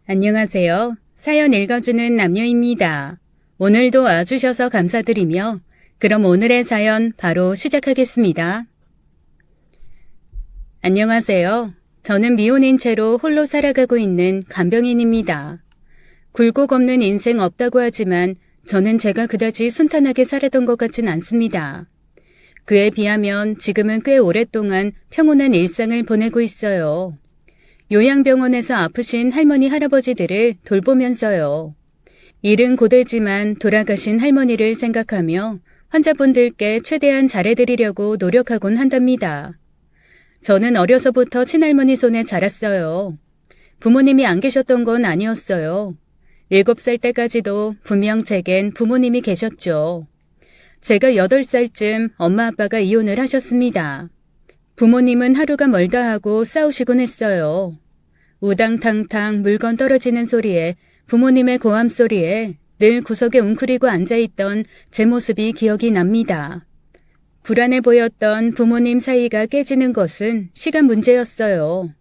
안녕하세요. 사연 읽어주는 남녀입니다. 오늘도 와주셔서 감사드리며 그럼 오늘의 사연 바로 시작하겠습니다. 안녕하세요. 저는 미혼인 채로 홀로 살아가고 있는 간병인입니다. 굴곡 없는 인생 없다고 하지만 저는 제가 그다지 순탄하게 살았던 것 같진 않습니다. 그에 비하면 지금은 꽤 오랫동안 평온한 일상을 보내고 있어요. 요양병원에서 아프신 할머니 할아버지들을 돌보면서요. 일은 고되지만 돌아가신 할머니를 생각하며 환자분들께 최대한 잘해드리려고 노력하곤 한답니다. 저는 어려서부터 친할머니 손에 자랐어요. 부모님이 안 계셨던 건 아니었어요. 7살 때까지도 분명 제겐 부모님이 계셨죠. 제가 8살쯤 엄마 아빠가 이혼을 하셨습니다. 부모님은 하루가 멀다 하고 싸우시곤 했어요. 우당탕탕 물건 떨어지는 소리에 부모님의 고함 소리에 늘 구석에 웅크리고 앉아있던 제 모습이 기억이 납니다. 불안해 보였던 부모님 사이가 깨지는 것은 시간 문제였어요.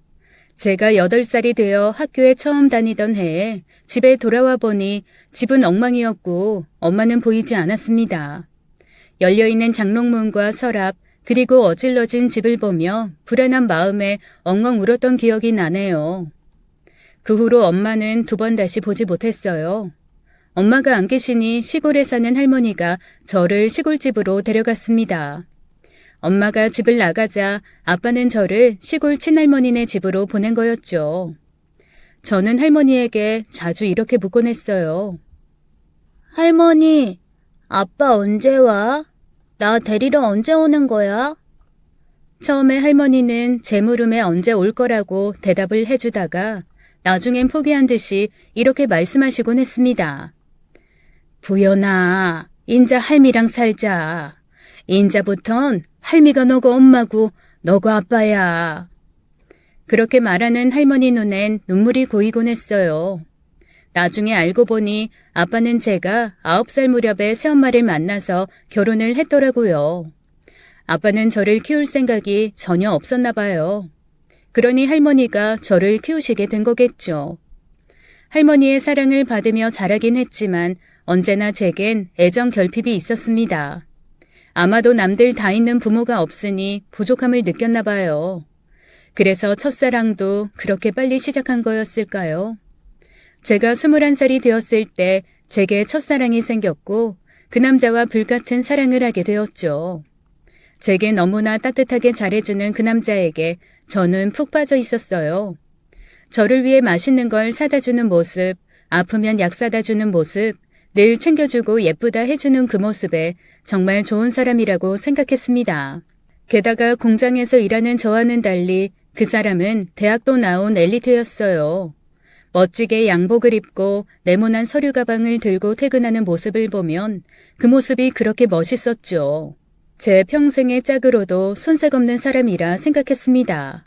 제가 8살이 되어 학교에 처음 다니던 해에 집에 돌아와 보니 집은 엉망이었고 엄마는 보이지 않았습니다. 열려있는 장롱문과 서랍 그리고 어질러진 집을 보며 불안한 마음에 엉엉 울었던 기억이 나네요. 그 후로 엄마는 2번 다시 보지 못했어요. 엄마가 안 계시니 시골에 사는 할머니가 저를 시골집으로 데려갔습니다. 엄마가 집을 나가자 아빠는 저를 시골 친할머니네 집으로 보낸 거였죠. 저는 할머니에게 자주 이렇게 묻곤 했어요. 할머니, 아빠 언제 와? 나 데리러 언제 오는 거야? 처음에 할머니는 제 물음에 언제 올 거라고 대답을 해주다가 나중엔 포기한 듯이 이렇게 말씀하시곤 했습니다. 부연아, 인자 할미랑 살자. 인자부턴 할미가 너고 엄마고 너고 아빠야. 그렇게 말하는 할머니 눈엔 눈물이 고이곤 했어요. 나중에 알고 보니 아빠는 제가 9살 무렵에 새엄마를 만나서 결혼을 했더라고요. 아빠는 저를 키울 생각이 전혀 없었나 봐요. 그러니 할머니가 저를 키우시게 된 거겠죠. 할머니의 사랑을 받으며 자라긴 했지만 언제나 제겐 애정 결핍이 있었습니다. 아마도 남들 다 있는 부모가 없으니 부족함을 느꼈나 봐요. 그래서 첫사랑도 그렇게 빨리 시작한 거였을까요? 제가 21살이 되었을 때 제게 첫사랑이 생겼고 그 남자와 불같은 사랑을 하게 되었죠. 제게 너무나 따뜻하게 잘해주는 그 남자에게 저는 푹 빠져 있었어요. 저를 위해 맛있는 걸 사다 주는 모습, 아프면 약 사다 주는 모습, 늘 챙겨주고 예쁘다 해주는 그 모습에 정말 좋은 사람이라고 생각했습니다. 게다가 공장에서 일하는 저와는 달리 그 사람은 대학도 나온 엘리트였어요. 멋지게 양복을 입고 네모난 서류 가방을 들고 퇴근하는 모습을 보면 그 모습이 그렇게 멋있었죠. 제 평생의 짝으로도 손색 없는 사람이라 생각했습니다.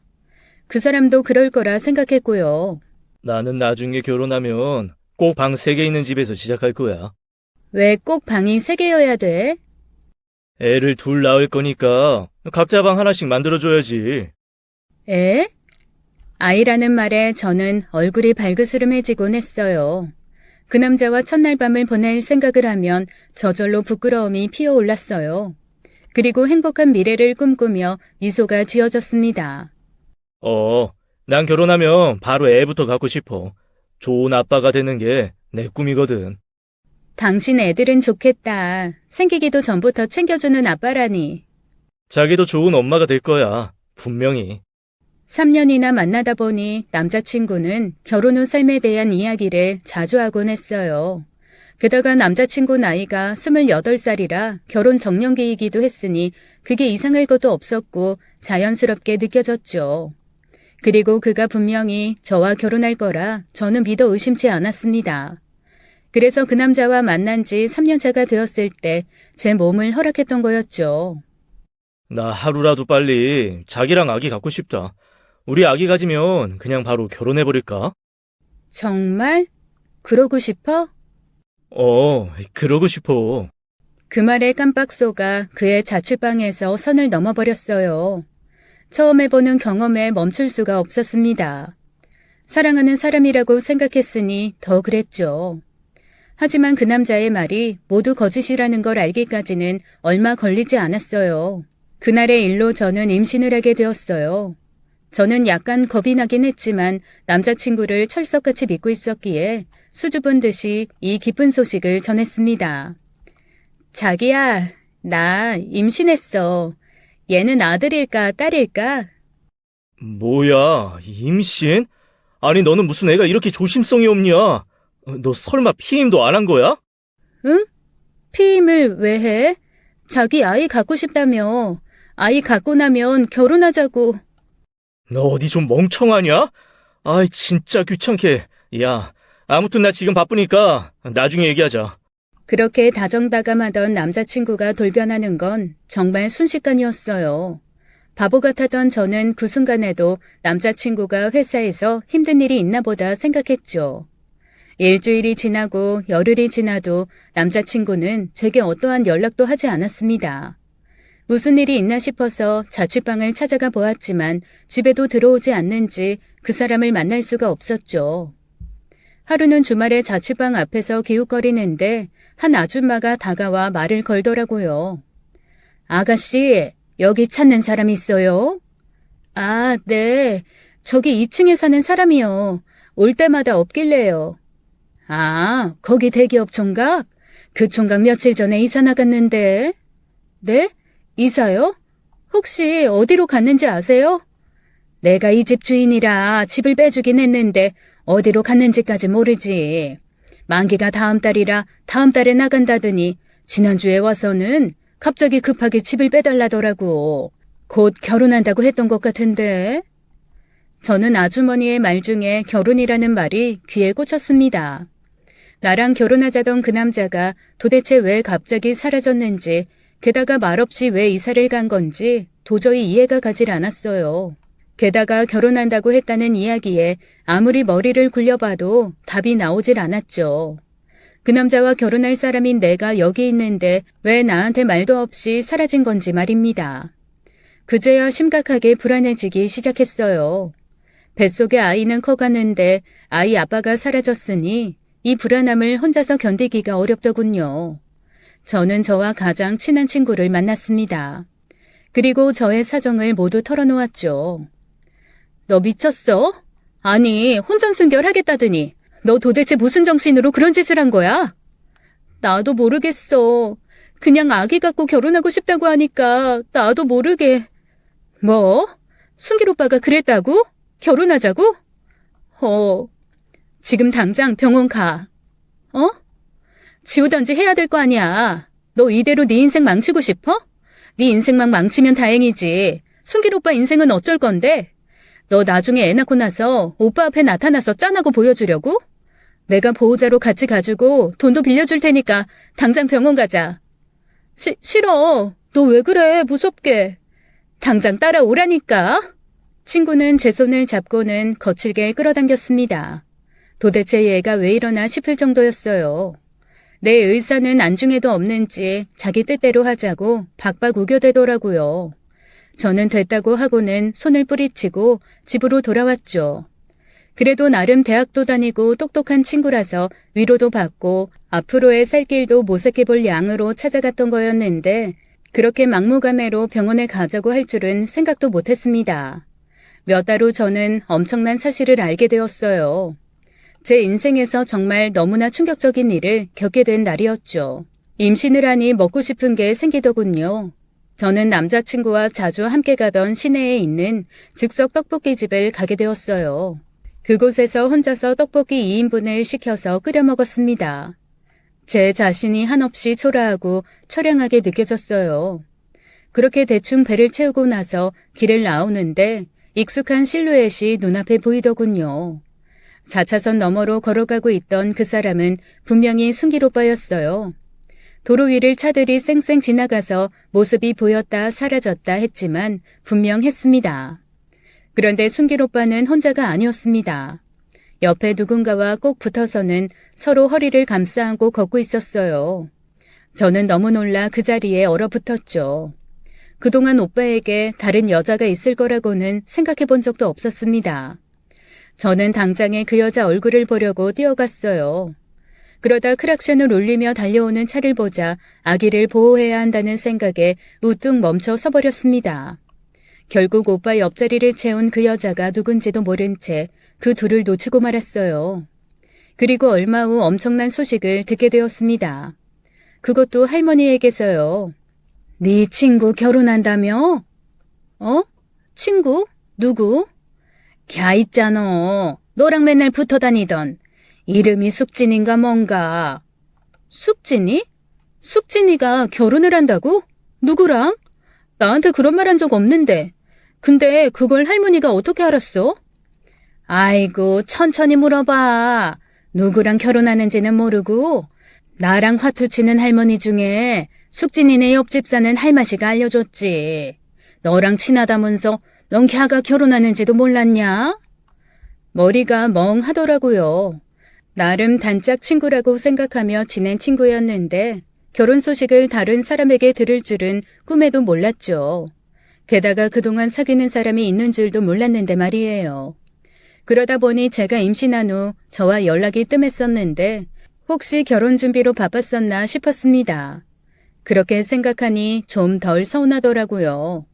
그 사람도 그럴 거라 생각했고요. 나는 나중에 결혼하면 꼭 방 3개 있는 집에서 시작할 거야. 왜 꼭 방이 3개여야 돼? 애를 2 낳을 거니까 각자 방 하나씩 만들어줘야지. 에? 아이라는 말에 저는 얼굴이 발그스름해지곤 했어요. 그 남자와 첫날 밤을 보낼 생각을 하면 저절로 부끄러움이 피어올랐어요. 그리고 행복한 미래를 꿈꾸며 미소가 지어졌습니다. 난 결혼하면 바로 애부터 갖고 싶어. 좋은 아빠가 되는 게 내 꿈이거든. 당신 애들은 좋겠다. 생기기도 전부터 챙겨주는 아빠라니. 자기도 좋은 엄마가 될 거야. 분명히. 3년이나 만나다 보니 남자친구는 결혼 후 삶에 대한 이야기를 자주 하곤 했어요. 게다가 남자친구 나이가 28살이라 결혼 정년기이기도 했으니 그게 이상할 것도 없었고 자연스럽게 느껴졌죠. 그리고 그가 분명히 저와 결혼할 거라 저는 믿어 의심치 않았습니다. 그래서 그 남자와 만난 지 3년차가 되었을 때 제 몸을 허락했던 거였죠. 나 하루라도 빨리 자기랑 아기 갖고 싶다. 우리 아기 가지면 그냥 바로 결혼해버릴까? 정말? 그러고 싶어? 그러고 싶어. 그 말에 깜빡 속아 그의 자취방에서 선을 넘어버렸어요. 처음 해보는 경험에 멈출 수가 없었습니다. 사랑하는 사람이라고 생각했으니 더 그랬죠. 하지만 그 남자의 말이 모두 거짓이라는 걸 알기까지는 얼마 걸리지 않았어요. 그날의 일로 저는 임신을 하게 되었어요. 저는 약간 겁이 나긴 했지만 남자친구를 철석같이 믿고 있었기에 수줍은 듯이 이 기쁜 소식을 전했습니다. 자기야, 나 임신했어. 얘는 아들일까 딸일까? 뭐야, 임신? 아니, 너는 무슨 애가 이렇게 조심성이 없냐? 너 설마 피임도 안 한 거야? 응? 피임을 왜 해? 자기 아이 갖고 싶다며. 아이 갖고 나면 결혼하자고. 너 어디 좀 멍청하냐? 아이, 진짜 귀찮게. 야, 아무튼 나 지금 바쁘니까 나중에 얘기하자. 그렇게 다정다감하던 남자친구가 돌변하는 건 정말 순식간이었어요. 바보 같았던 저는 그 순간에도 남자친구가 회사에서 힘든 일이 있나 보다 생각했죠. 일주일이 지나고 열흘이 지나도 남자친구는 제게 어떠한 연락도 하지 않았습니다. 무슨 일이 있나 싶어서 자취방을 찾아가 보았지만 집에도 들어오지 않는지 그 사람을 만날 수가 없었죠. 하루는 주말에 자취방 앞에서 기웃거리는데 한 아줌마가 다가와 말을 걸더라고요. 아가씨, 여기 찾는 사람 있어요? 아, 네. 저기 2층에 사는 사람이요. 올 때마다 없길래요. 아, 거기 대기업 총각? 그 총각 며칠 전에 이사 나갔는데. 네? 이사요? 혹시 어디로 갔는지 아세요? 내가 이 집 주인이라 집을 빼주긴 했는데 어디로 갔는지까지 모르지. 만기가 다음 달이라 다음 달에 나간다더니 지난주에 와서는 갑자기 급하게 집을 빼달라더라고. 곧 결혼한다고 했던 것 같은데. 저는 아주머니의 말 중에 결혼이라는 말이 귀에 꽂혔습니다. 나랑 결혼하자던 그 남자가 도대체 왜 갑자기 사라졌는지, 게다가 말없이 왜 이사를 간 건지 도저히 이해가 가질 않았어요. 게다가 결혼한다고 했다는 이야기에 아무리 머리를 굴려봐도 답이 나오질 않았죠. 그 남자와 결혼할 사람인 내가 여기 있는데 왜 나한테 말도 없이 사라진 건지 말입니다. 그제야 심각하게 불안해지기 시작했어요. 뱃속의 아이는 커가는데 아이 아빠가 사라졌으니 이 불안함을 혼자서 견디기가 어렵더군요. 저는 저와 가장 친한 친구를 만났습니다. 그리고 저의 사정을 모두 털어놓았죠. 너 미쳤어? 아니, 혼전순결하겠다더니 너 도대체 무슨 정신으로 그런 짓을 한 거야? 나도 모르겠어. 그냥 아기 갖고 결혼하고 싶다고 하니까 나도 모르게. 뭐? 순길 오빠가 그랬다고? 결혼하자고? 지금 당장 병원 가. 어? 지우던지 해야 될 거 아니야. 너 이대로 네 인생 망치고 싶어? 네 인생만 망치면 다행이지. 순길 오빠 인생은 어쩔 건데? 너 나중에 애 낳고 나서 오빠 앞에 나타나서 짠하고 보여주려고? 내가 보호자로 같이 가지고 돈도 빌려줄 테니까 당장 병원 가자. 싫어. 너 왜 그래? 무섭게. 당장 따라오라니까. 친구는 제 손을 잡고는 거칠게 끌어당겼습니다. 도대체 얘가 왜 이러나 싶을 정도였어요. 내 의사는 안중에도 없는지 자기 뜻대로 하자고 박박 우겨대더라고요. 저는 됐다고 하고는 손을 뿌리치고 집으로 돌아왔죠. 그래도 나름 대학도 다니고 똑똑한 친구라서 위로도 받고 앞으로의 살 길도 모색해볼 양으로 찾아갔던 거였는데 그렇게 막무가내로 병원에 가자고 할 줄은 생각도 못했습니다. 몇 달 후 저는 엄청난 사실을 알게 되었어요. 제 인생에서 정말 너무나 충격적인 일을 겪게 된 날이었죠. 임신을 하니 먹고 싶은 게 생기더군요. 저는 남자친구와 자주 함께 가던 시내에 있는 즉석 떡볶이집을 가게 되었어요. 그곳에서 혼자서 떡볶이 2인분을 시켜서 끓여 먹었습니다. 제 자신이 한없이 초라하고 처량하게 느껴졌어요. 그렇게 대충 배를 채우고 나서 길을 나오는데 익숙한 실루엣이 눈앞에 보이더군요. 4차선 너머로 걸어가고 있던 그 사람은 분명히 순길 오빠였어요. 도로 위를 차들이 쌩쌩 지나가서 모습이 보였다 사라졌다 했지만 분명했습니다. 그런데 순길 오빠는 혼자가 아니었습니다. 옆에 누군가와 꼭 붙어서는 서로 허리를 감싸 안고 걷고 있었어요. 저는 너무 놀라 그 자리에 얼어붙었죠. 그동안 오빠에게 다른 여자가 있을 거라고는 생각해 본 적도 없었습니다. 저는 당장에 그 여자 얼굴을 보려고 뛰어갔어요. 그러다 크락션을 울리며 달려오는 차를 보자 아기를 보호해야 한다는 생각에 우뚝 멈춰 서버렸습니다. 결국 오빠 옆자리를 채운 그 여자가 누군지도 모른 채 그 둘을 놓치고 말았어요. 그리고 얼마 후 엄청난 소식을 듣게 되었습니다. 그것도 할머니에게서요. 네 친구 결혼한다며? 어? 친구? 누구? 걔 있잖아. 너랑 맨날 붙어 다니던. 이름이 숙진인가 뭔가. 숙진이? 숙진이가 결혼을 한다고? 누구랑? 나한테 그런 말 한 적 없는데. 근데 그걸 할머니가 어떻게 알았어? 아이고, 천천히 물어봐. 누구랑 결혼하는지는 모르고 나랑 화투치는 할머니 중에 숙진이네 옆집 사는 할마씨가 알려줬지. 너랑 친하다면서 넌 걔가 결혼하는지도 몰랐냐? 머리가 멍하더라고요. 나름 단짝 친구라고 생각하며 지낸 친구였는데 결혼 소식을 다른 사람에게 들을 줄은 꿈에도 몰랐죠. 게다가 그동안 사귀는 사람이 있는 줄도 몰랐는데 말이에요. 그러다 보니 제가 임신한 후 저와 연락이 뜸했었는데 혹시 결혼 준비로 바빴었나 싶었습니다. 그렇게 생각하니 좀 덜 서운하더라고요.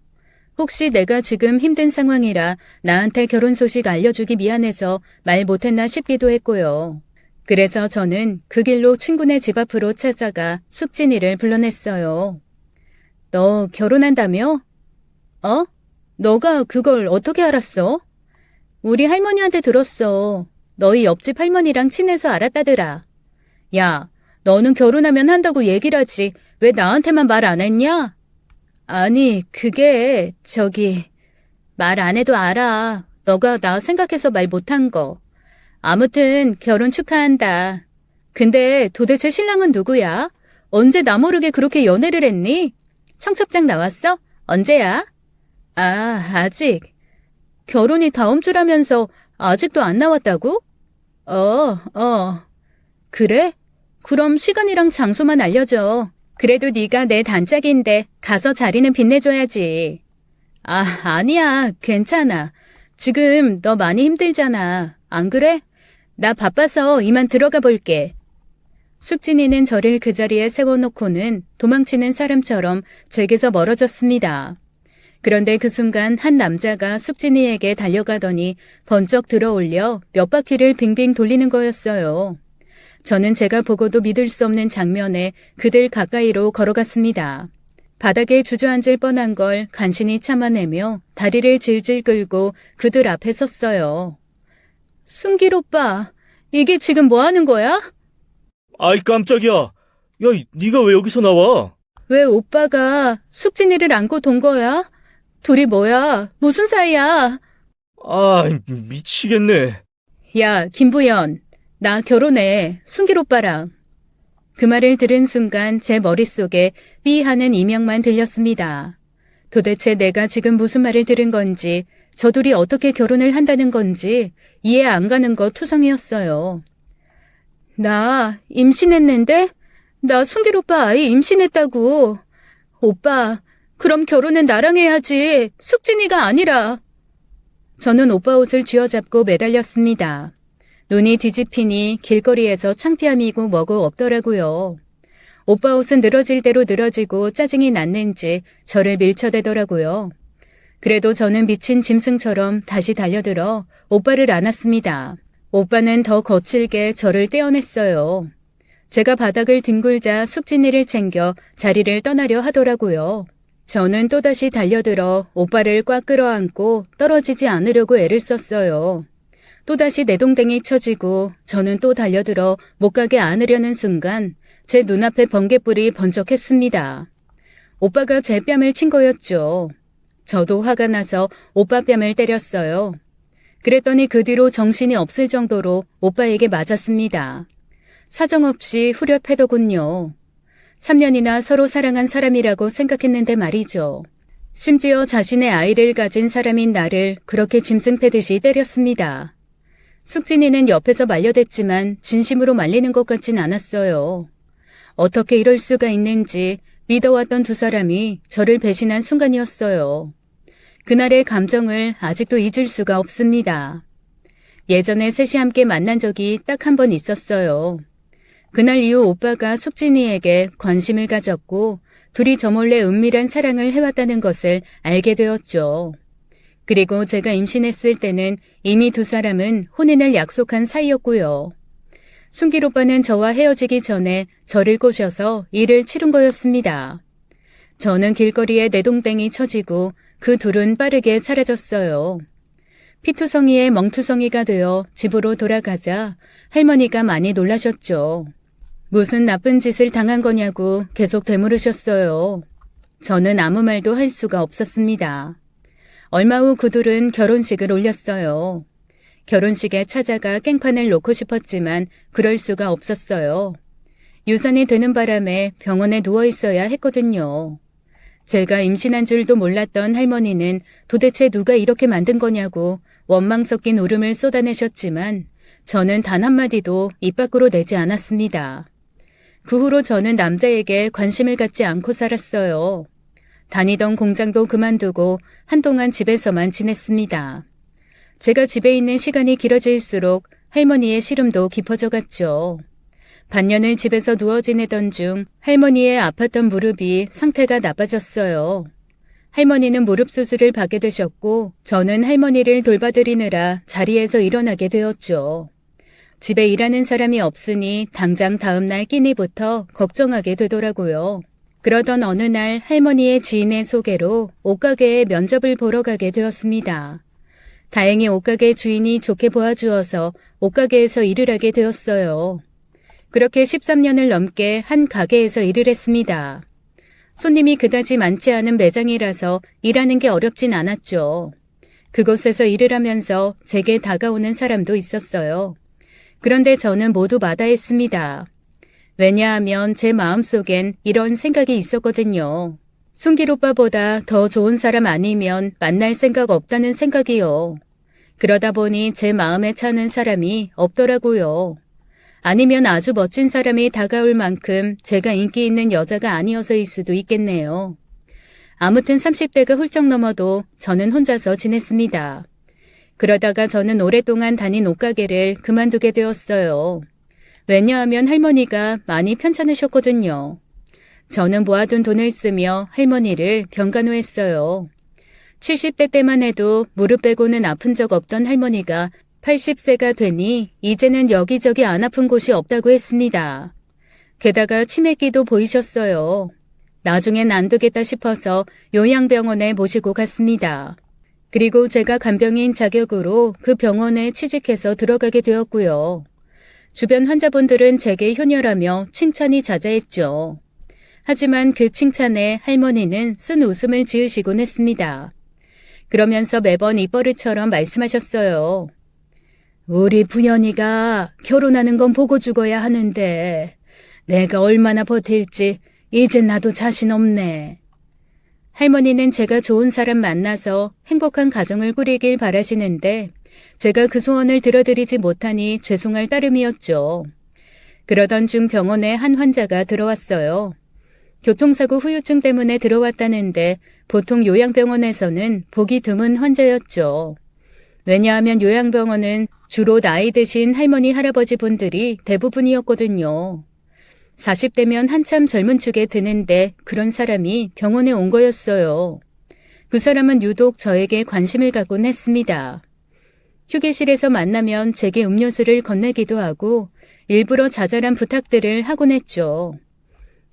혹시 내가 지금 힘든 상황이라 나한테 결혼 소식 알려주기 미안해서 말 못했나 싶기도 했고요. 그래서 저는 그 길로 친구네 집 앞으로 찾아가 숙진이를 불러냈어요. 너 결혼한다며? 어? 너가 그걸 어떻게 알았어? 우리 할머니한테 들었어. 너희 옆집 할머니랑 친해서 알았다더라. 야, 너는 결혼하면 한다고 얘기를 하지. 왜 나한테만 말 안 했냐? 아니, 그게 말 안 해도 알아. 너가 나 생각해서 말 못한 거. 아무튼 결혼 축하한다. 근데 도대체 신랑은 누구야? 언제 나 모르게 그렇게 연애를 했니? 청첩장 나왔어? 언제야? 아, 아직. 결혼이 다음 주라면서 아직도 안 나왔다고? 그래? 그럼 시간이랑 장소만 알려줘. 그래도 네가 내 단짝인데 가서 자리는 빛내줘야지. 아, 아니야. 괜찮아. 지금 너 많이 힘들잖아. 안 그래? 나 바빠서 이만 들어가 볼게. 숙진이는 저를 그 자리에 세워놓고는 도망치는 사람처럼 제게서 멀어졌습니다. 그런데 그 순간 한 남자가 숙진이에게 달려가더니 번쩍 들어올려 몇 바퀴를 빙빙 돌리는 거였어요. 저는 제가 보고도 믿을 수 없는 장면에 그들 가까이로 걸어갔습니다. 바닥에 주저앉을 뻔한 걸 간신히 참아내며 다리를 질질 끌고 그들 앞에 섰어요. 순길 오빠, 이게 지금 뭐 하는 거야? 아이, 깜짝이야. 야, 네가 왜 여기서 나와? 왜 오빠가 숙진이를 안고 돈 거야? 둘이 뭐야? 무슨 사이야? 아, 미치겠네. 야, 김부연, 나 결혼해. 순길 오빠랑. 그 말을 들은 순간 제 머릿속에 삐 하는 이명만 들렸습니다. 도대체 내가 지금 무슨 말을 들은 건지, 저 둘이 어떻게 결혼을 한다는 건지 이해 안 가는 거 투성이었어요. 나 임신했는데? 나 순길 오빠 아이 임신했다고. 오빠, 그럼 결혼은 나랑 해야지. 숙진이가 아니라. 저는 오빠 옷을 쥐어잡고 매달렸습니다. 눈이 뒤집히니 길거리에서 창피함이고 뭐고 없더라고요. 오빠 옷은 늘어질 대로 늘어지고 짜증이 났는지 저를 밀쳐대더라고요. 그래도 저는 미친 짐승처럼 다시 달려들어 오빠를 안았습니다. 오빠는 더 거칠게 저를 떼어냈어요. 제가 바닥을 뒹굴자 숙진이를 챙겨 자리를 떠나려 하더라고요. 저는 또다시 달려들어 오빠를 꽉 끌어안고 떨어지지 않으려고 애를 썼어요. 또다시 내동댕이 쳐지고 저는 또 달려들어 못 가게 안으려는 순간 제 눈앞에 번개불이 번쩍했습니다. 오빠가 제 뺨을 친 거였죠. 저도 화가 나서 오빠 뺨을 때렸어요. 그랬더니 그 뒤로 정신이 없을 정도로 오빠에게 맞았습니다. 사정없이 후려패더군요. 3년이나 서로 사랑한 사람이라고 생각했는데 말이죠. 심지어 자신의 아이를 가진 사람인 나를 그렇게 짐승 패듯이 때렸습니다. 숙진이는 옆에서 말려댔지만 진심으로 말리는 것 같진 않았어요. 어떻게 이럴 수가 있는지 믿어왔던 두 사람이 저를 배신한 순간이었어요. 그날의 감정을 아직도 잊을 수가 없습니다. 예전에 셋이 함께 만난 적이 딱 한 번 있었어요. 그날 이후 오빠가 숙진이에게 관심을 가졌고 둘이 저 몰래 은밀한 사랑을 해왔다는 것을 알게 되었죠. 그리고 제가 임신했을 때는 이미 두 사람은 혼인을 약속한 사이였고요. 순길 오빠는 저와 헤어지기 전에 저를 꼬셔서 일을 치른 거였습니다. 저는 길거리에 내동댕이 쳐지고 그 둘은 빠르게 사라졌어요. 피투성이의 멍투성이가 되어 집으로 돌아가자 할머니가 많이 놀라셨죠. 무슨 나쁜 짓을 당한 거냐고 계속 되물으셨어요. 저는 아무 말도 할 수가 없었습니다. 얼마 후 그 둘은 결혼식을 올렸어요. 결혼식에 찾아가 깽판을 놓고 싶었지만 그럴 수가 없었어요. 유산이 되는 바람에 병원에 누워 있어야 했거든요. 제가 임신한 줄도 몰랐던 할머니는 도대체 누가 이렇게 만든 거냐고 원망 섞인 울음을 쏟아내셨지만 저는 단 한마디도 입 밖으로 내지 않았습니다. 그 후로 저는 남자에게 관심을 갖지 않고 살았어요. 다니던 공장도 그만두고 한동안 집에서만 지냈습니다. 제가 집에 있는 시간이 길어질수록 할머니의 시름도 깊어져 갔죠. 반년을 집에서 누워 지내던 중 할머니의 아팠던 무릎이 상태가 나빠졌어요. 할머니는 무릎 수술을 받게 되셨고 저는 할머니를 돌봐드리느라 자리에서 일어나게 되었죠. 집에 일하는 사람이 없으니 당장 다음날 끼니부터 걱정하게 되더라고요. 그러던 어느 날 할머니의 지인의 소개로 옷가게에 면접을 보러 가게 되었습니다. 다행히 옷가게 주인이 좋게 보아주어서 옷가게에서 일을 하게 되었어요. 그렇게 13년을 넘게 한 가게에서 일을 했습니다. 손님이 그다지 많지 않은 매장이라서 일하는 게 어렵진 않았죠. 그곳에서 일을 하면서 제게 다가오는 사람도 있었어요. 그런데 저는 모두 마다했습니다. 왜냐하면 제 마음속엔 이런 생각이 있었거든요. 순길 오빠보다 더 좋은 사람 아니면 만날 생각 없다는 생각이요. 그러다 보니 제 마음에 차는 사람이 없더라고요. 아니면 아주 멋진 사람이 다가올 만큼 제가 인기 있는 여자가 아니어서일 수도 있겠네요. 아무튼 30대가 훌쩍 넘어도 저는 혼자서 지냈습니다. 그러다가 저는 오랫동안 다닌 옷가게를 그만두게 되었어요. 왜냐하면 할머니가 많이 편찮으셨거든요. 저는 모아둔 돈을 쓰며 할머니를 병간호했어요. 70대 때만 해도 무릎 빼고는 아픈 적 없던 할머니가 80세가 되니 이제는 여기저기 안 아픈 곳이 없다고 했습니다. 게다가 치매기도 보이셨어요. 나중엔 안 되겠다 싶어서 요양병원에 모시고 갔습니다. 그리고 제가 간병인 자격으로 그 병원에 취직해서 들어가게 되었고요. 주변 환자분들은 제게 효녀라며 칭찬이 자자했죠. 하지만 그 칭찬에 할머니는 쓴 웃음을 지으시곤 했습니다. 그러면서 매번 입버릇처럼 말씀하셨어요. 우리 부연이가 결혼하는 건 보고 죽어야 하는데 내가 얼마나 버틸지 이제 나도 자신 없네. 할머니는 제가 좋은 사람 만나서 행복한 가정을 꾸리길 바라시는데 제가 그 소원을 들어드리지 못하니 죄송할 따름이었죠. 그러던 중 병원에 한 환자가 들어왔어요. 교통사고 후유증 때문에 들어왔다는데 보통 요양병원에서는 보기 드문 환자였죠. 왜냐하면 요양병원은 주로 나이 드신 할머니 할아버지 분들이 대부분이었거든요. 40대면 한참 젊은 축에 드는데 그런 사람이 병원에 온 거였어요. 그 사람은 유독 저에게 관심을 갖곤 했습니다. 휴게실에서 만나면 제게 음료수를 건네기도 하고 일부러 자잘한 부탁들을 하곤 했죠.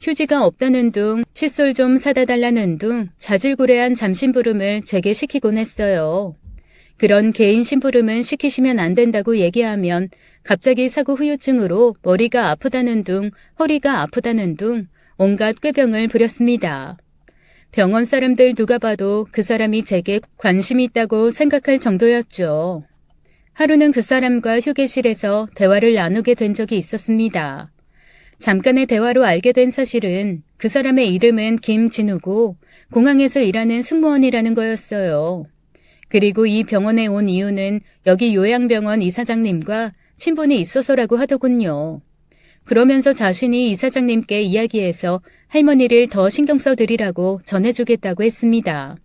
휴지가 없다는 둥, 칫솔 좀 사다 달라는 둥 자질구레한 잠심부름을 제게 시키곤 했어요. 그런 개인 심부름은 시키시면 안 된다고 얘기하면 갑자기 사고 후유증으로 머리가 아프다는 둥, 허리가 아프다는 둥 온갖 꾀병을 부렸습니다. 병원 사람들 누가 봐도 그 사람이 제게 관심이 있다고 생각할 정도였죠. 하루는 그 사람과 휴게실에서 대화를 나누게 된 적이 있었습니다. 잠깐의 대화로 알게 된 사실은 그 사람의 이름은 김진우고 공항에서 일하는 승무원이라는 거였어요. 그리고 이 병원에 온 이유는 여기 요양병원 이사장님과 친분이 있어서라고 하더군요. 그러면서 자신이 이사장님께 이야기해서 할머니를 더 신경 써드리라고 전해주겠다고 했습니다.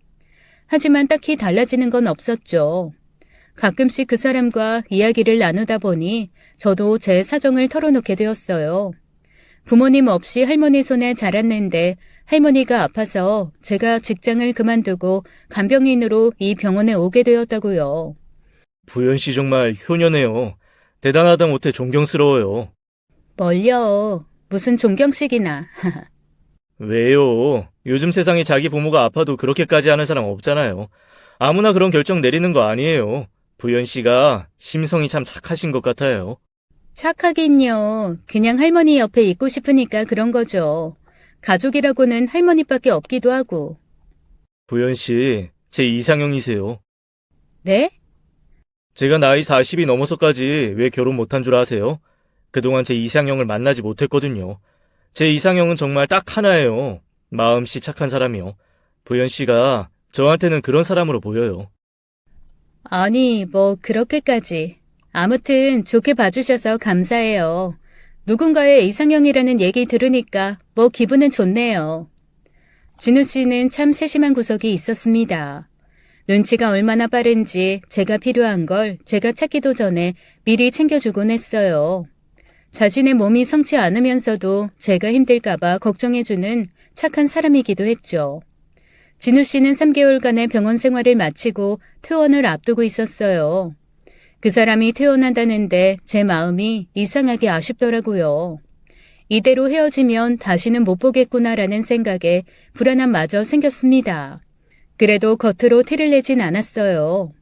하지만 딱히 달라지는 건 없었죠. 가끔씩 그 사람과 이야기를 나누다 보니 저도 제 사정을 털어놓게 되었어요. 부모님 없이 할머니 손에 자랐는데 할머니가 아파서 제가 직장을 그만두고 간병인으로 이 병원에 오게 되었다고요. 부연 씨 정말 효녀네요. 대단하다 못해 존경스러워요. 뭘요? 무슨 존경식이나. 왜요? 요즘 세상에 자기 부모가 아파도 그렇게까지 하는 사람 없잖아요. 아무나 그런 결정 내리는 거 아니에요. 부연 씨가 심성이 참 착하신 것 같아요. 착하긴요. 그냥 할머니 옆에 있고 싶으니까 그런 거죠. 가족이라고는 할머니밖에 없기도 하고. 부연 씨, 제 이상형이세요. 네? 제가 나이 40이 넘어서까지 왜 결혼 못한 줄 아세요? 그동안 제 이상형을 만나지 못했거든요. 제 이상형은 정말 딱 하나예요. 마음씨 착한 사람이요. 부연 씨가 저한테는 그런 사람으로 보여요. 아니, 뭐 그렇게까지. 아무튼 좋게 봐주셔서 감사해요. 누군가의 이상형이라는 얘기 들으니까 뭐 기분은 좋네요. 진우 씨는 참 세심한 구석이 있었습니다. 눈치가 얼마나 빠른지 제가 필요한 걸 제가 찾기도 전에 미리 챙겨주곤 했어요. 자신의 몸이 성치 않으면서도 제가 힘들까봐 걱정해주는 착한 사람이기도 했죠. 진우 씨는 3개월간의 병원 생활을 마치고 퇴원을 앞두고 있었어요. 그 사람이 퇴원한다는데 제 마음이 이상하게 아쉽더라고요. 이대로 헤어지면 다시는 못 보겠구나라는 생각에 불안함마저 생겼습니다. 그래도 겉으로 티를 내진 않았어요.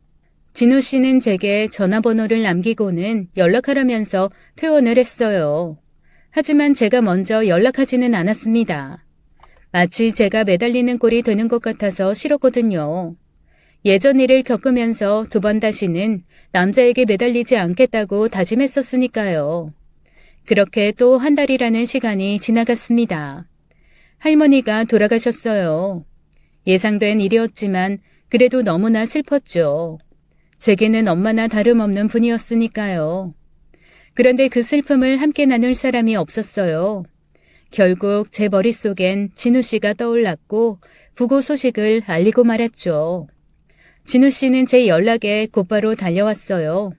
진우 씨는 제게 전화번호를 남기고는 연락하라면서 퇴원을 했어요. 하지만 제가 먼저 연락하지는 않았습니다. 마치 제가 매달리는 꼴이 되는 것 같아서 싫었거든요. 예전 일을 겪으면서 2번 다시는 남자에게 매달리지 않겠다고 다짐했었으니까요. 그렇게 또 1달이라는 시간이 지나갔습니다. 할머니가 돌아가셨어요. 예상된 일이었지만 그래도 너무나 슬펐죠. 제게는 엄마나 다름없는 분이었으니까요. 그런데 그 슬픔을 함께 나눌 사람이 없었어요. 결국 제 머릿속엔 진우 씨가 떠올랐고 부고 소식을 알리고 말았죠. 진우 씨는 제 연락에 곧바로 달려왔어요.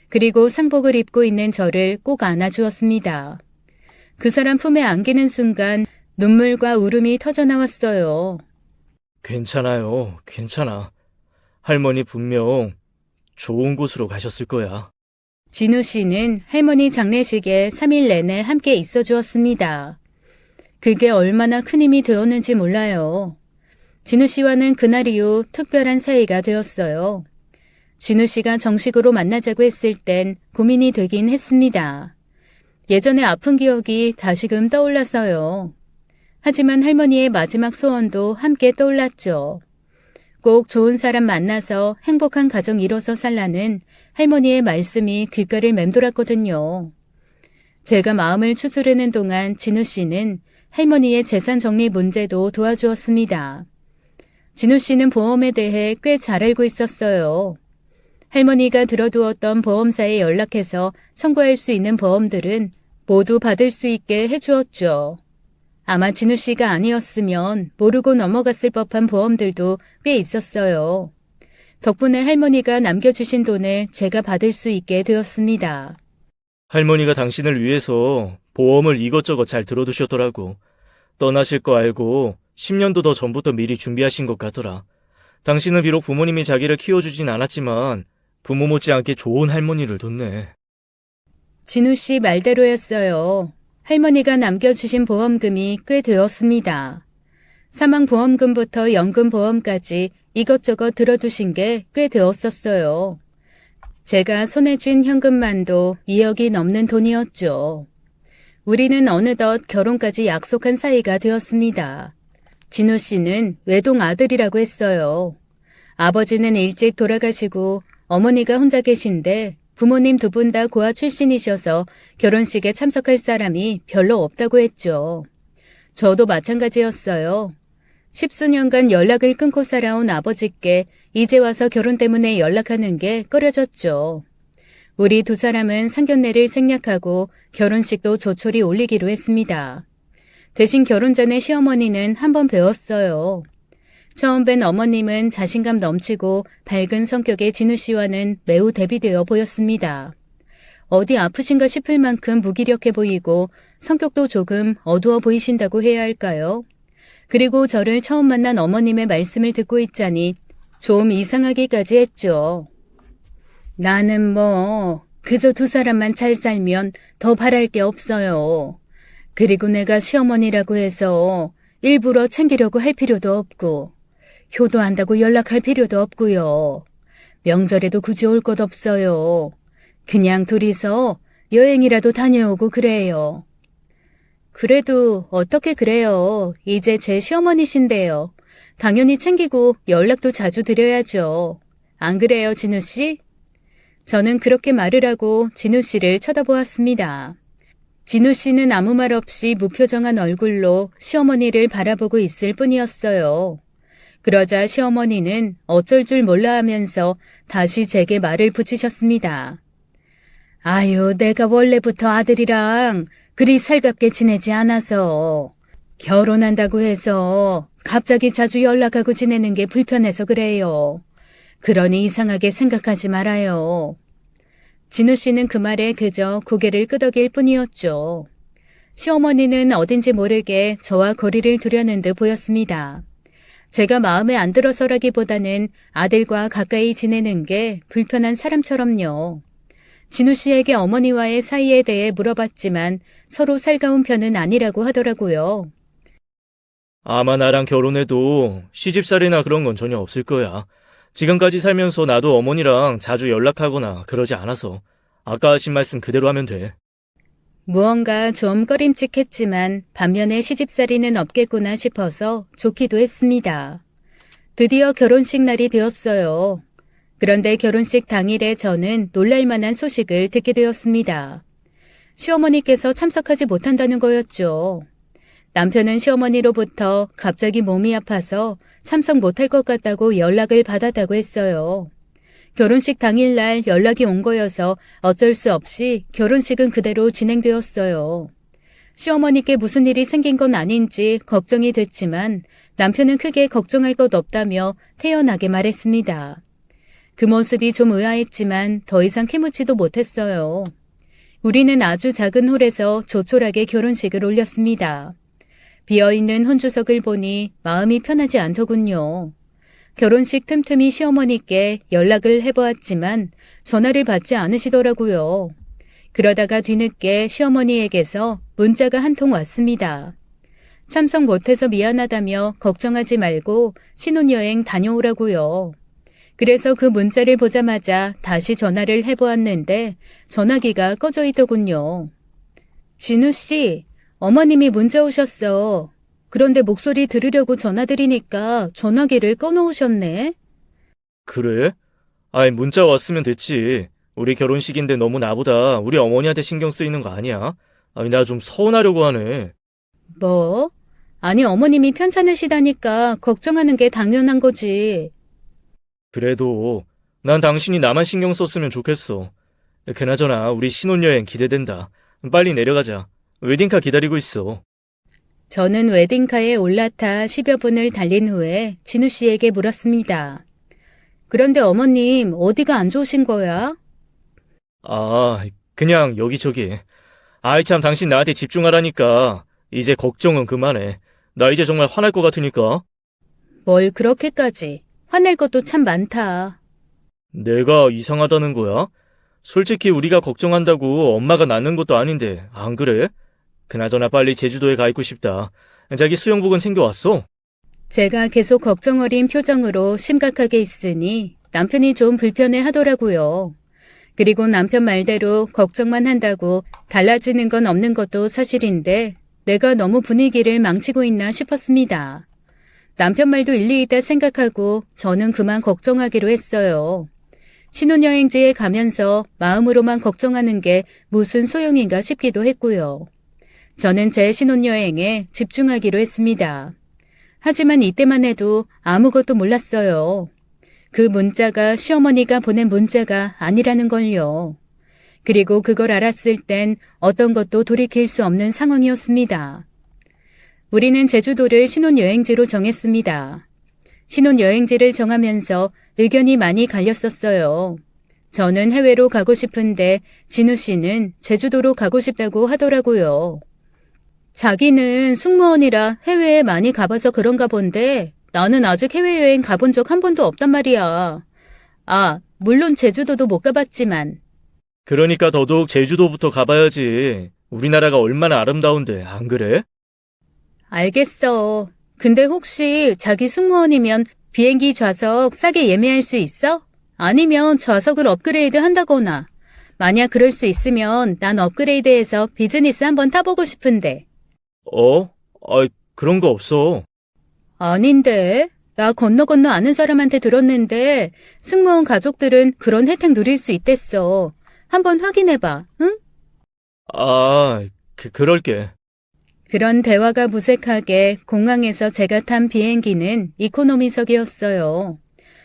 그리고 상복을 입고 있는 저를 꼭 안아주었습니다. 그 사람 품에 안기는 순간 눈물과 울음이 터져나왔어요. 괜찮아요. 괜찮아. 할머니 분명 좋은 곳으로 가셨을 거야. 진우 씨는 할머니 장례식에 3일 내내 함께 있어 주었습니다. 그게 얼마나 큰 힘이 되었는지 몰라요. 진우 씨와는 그날 이후 특별한 사이가 되었어요. 진우 씨가 정식으로 만나자고 했을 땐 고민이 되긴 했습니다. 예전에 아픈 기억이 다시금 떠올라서요. 하지만 할머니의 마지막 소원도 함께 떠올랐죠. 꼭 좋은 사람 만나서 행복한 가정 이뤄서 살라는 할머니의 말씀이 귓가를 맴돌았거든요. 제가 마음을 추스르는 동안 진우 씨는 할머니의 재산 정리 문제도 도와주었습니다. 진우 씨는 보험에 대해 꽤 잘 알고 있었어요. 할머니가 들어두었던 보험사에 연락해서 청구할 수 있는 보험들은 모두 받을 수 있게 해주었죠. 아마 진우 씨가 아니었으면 모르고 넘어갔을 법한 보험들도 꽤 있었어요. 덕분에 할머니가 남겨주신 돈을 제가 받을 수 있게 되었습니다. 할머니가 당신을 위해서 보험을 이것저것 잘 들어두셨더라고. 떠나실 거 알고 10년도 더 전부터 미리 준비하신 것 같더라. 당신은 비록 부모님이 자기를 키워주진 않았지만 부모 못지않게 좋은 할머니를 뒀네. 진우 씨 말대로였어요. 할머니가 남겨주신 보험금이 꽤 되었습니다. 사망보험금부터 연금보험까지 이것저것 들어두신 게 꽤 되었었어요. 제가 손에 쥔 현금만도 2억이 넘는 돈이었죠. 우리는 어느덧 결혼까지 약속한 사이가 되었습니다. 진우 씨는 외동 아들이라고 했어요. 아버지는 일찍 돌아가시고 어머니가 혼자 계신데 부모님 2분 다 고아 출신이셔서 결혼식에 참석할 사람이 별로 없다고 했죠. 저도 마찬가지였어요. 10수년간 연락을 끊고 살아온 아버지께 이제 와서 결혼 때문에 연락하는 게 꺼려졌죠. 우리 2 사람은 상견례를 생략하고 결혼식도 조촐히 올리기로 했습니다. 대신 결혼 전에 시어머니는 한번 뵈었어요. 처음 뵌 어머님은 자신감 넘치고 밝은 성격의 진우 씨와는 매우 대비되어 보였습니다. 어디 아프신가 싶을 만큼 무기력해 보이고 성격도 조금 어두워 보이신다고 해야 할까요? 그리고 저를 처음 만난 어머님의 말씀을 듣고 있자니 좀 이상하기까지 했죠. 나는 그저 두 사람만 잘 살면 더 바랄 게 없어요. 그리고 내가 시어머니라고 해서 일부러 챙기려고 할 필요도 없고 효도한다고 연락할 필요도 없고요. 명절에도 굳이 올 것 없어요. 그냥 둘이서 여행이라도 다녀오고 그래요. 그래도 어떻게 그래요. 이제 제 시어머니신데요. 당연히 챙기고 연락도 자주 드려야죠. 안 그래요, 진우 씨? 저는 그렇게 말을 하고 진우 씨를 쳐다보았습니다. 진우 씨는 아무 말 없이 무표정한 얼굴로 시어머니를 바라보고 있을 뿐이었어요. 그러자 시어머니는 어쩔 줄 몰라 하면서 다시 제게 말을 붙이셨습니다. 아유, 내가 원래부터 아들이랑 그리 살갑게 지내지 않아서 결혼한다고 해서 갑자기 자주 연락하고 지내는 게 불편해서 그래요. 그러니 이상하게 생각하지 말아요. 진우 씨는 그 말에 그저 고개를 끄덕일 뿐이었죠. 시어머니는 어딘지 모르게 저와 거리를 두려는 듯 보였습니다. 제가 마음에 안 들어서라기보다는 아들과 가까이 지내는 게 불편한 사람처럼요. 진우 씨에게 어머니와의 사이에 대해 물어봤지만 서로 살가운 편은 아니라고 하더라고요. 아마 나랑 결혼해도 시집살이나 그런 건 전혀 없을 거야. 지금까지 살면서 나도 어머니랑 자주 연락하거나 그러지 않아서 아까 하신 말씀 그대로 하면 돼. 무언가 좀 꺼림칙했지만 반면에 시집살이는 없겠구나 싶어서 좋기도 했습니다. 드디어 결혼식 날이 되었어요. 그런데 결혼식 당일에 저는 놀랄만한 소식을 듣게 되었습니다. 시어머니께서 참석하지 못한다는 거였죠. 남편은 시어머니로부터 갑자기 몸이 아파서 참석 못할 것 같다고 연락을 받았다고 했어요. 결혼식 당일날 연락이 온 거여서 어쩔 수 없이 결혼식은 그대로 진행되었어요. 시어머니께 무슨 일이 생긴 건 아닌지 걱정이 됐지만 남편은 크게 걱정할 것 없다며 태연하게 말했습니다. 그 모습이 좀 의아했지만 더 이상 캐묻지도 못했어요. 우리는 아주 작은 홀에서 조촐하게 결혼식을 올렸습니다. 비어있는 혼주석을 보니 마음이 편하지 않더군요. 결혼식 틈틈이 시어머니께 연락을 해보았지만 전화를 받지 않으시더라고요. 그러다가 뒤늦게 시어머니에게서 문자가 한 통 왔습니다. 참석 못해서 미안하다며 걱정하지 말고 신혼여행 다녀오라고요. 그래서 그 문자를 보자마자 다시 전화를 해보았는데 전화기가 꺼져 있더군요. 진우 씨, 어머님이 문자 오셨어. 그런데 목소리 들으려고 전화드리니까 전화기를 꺼놓으셨네. 그래? 아이, 문자 왔으면 됐지. 우리 결혼식인데 너무 나보다 우리 어머니한테 신경 쓰이는 거 아니야? 아니, 나 좀 서운하려고 하네. 뭐? 아니, 어머님이 편찮으시다니까 걱정하는 게 당연한 거지. 그래도 난 당신이 나만 신경 썼으면 좋겠어. 그나저나 우리 신혼여행 기대된다. 빨리 내려가자. 웨딩카 기다리고 있어. 저는 웨딩카에 올라타 10여 분을 달린 후에 진우 씨에게 물었습니다. 그런데 어머님 어디가 안 좋으신 거야? 아, 그냥 여기저기. 아이 참 당신 나한테 집중하라니까. 이제 걱정은 그만해. 나 이제 정말 화날 것 같으니까. 뭘 그렇게까지. 화낼 것도 참 많다. 내가 이상하다는 거야? 솔직히 우리가 걱정한다고 엄마가 낳는 것도 아닌데 안 그래? 그나저나 빨리 제주도에 가 있고 싶다. 자기 수영복은 챙겨왔어? 제가 계속 걱정 어린 표정으로 심각하게 있으니 남편이 좀 불편해 하더라고요. 그리고 남편 말대로 걱정만 한다고 달라지는 건 없는 것도 사실인데 내가 너무 분위기를 망치고 있나 싶었습니다. 남편 말도 일리 있다 생각하고 저는 그만 걱정하기로 했어요. 신혼여행지에 가면서 마음으로만 걱정하는 게 무슨 소용인가 싶기도 했고요. 저는 제 신혼여행에 집중하기로 했습니다. 하지만 이때만 해도 아무것도 몰랐어요. 그 문자가 시어머니가 보낸 문자가 아니라는 걸요. 그리고 그걸 알았을 땐 어떤 것도 돌이킬 수 없는 상황이었습니다. 우리는 제주도를 신혼여행지로 정했습니다. 신혼여행지를 정하면서 의견이 많이 갈렸었어요. 저는 해외로 가고 싶은데 진우 씨는 제주도로 가고 싶다고 하더라고요. 자기는 승무원이라 해외에 많이 가봐서 그런가 본데 나는 아직 해외여행 가본 적 한 번도 없단 말이야. 아, 물론 제주도도 못 가봤지만. 그러니까 더더욱 제주도부터 가봐야지. 우리나라가 얼마나 아름다운데, 안 그래? 알겠어. 근데 혹시 자기 승무원이면 비행기 좌석 싸게 예매할 수 있어? 아니면 좌석을 업그레이드 한다거나. 만약 그럴 수 있으면 난 업그레이드해서 비즈니스 한번 타보고 싶은데. 그런 거 없어. 아닌데. 나 건너 아는 사람한테 들었는데 승무원 가족들은 그런 혜택 누릴 수 있댔어. 한번 확인해봐, 응? 그럴게. 그런 대화가 무색하게 공항에서 제가 탄 비행기는 이코노미석이었어요.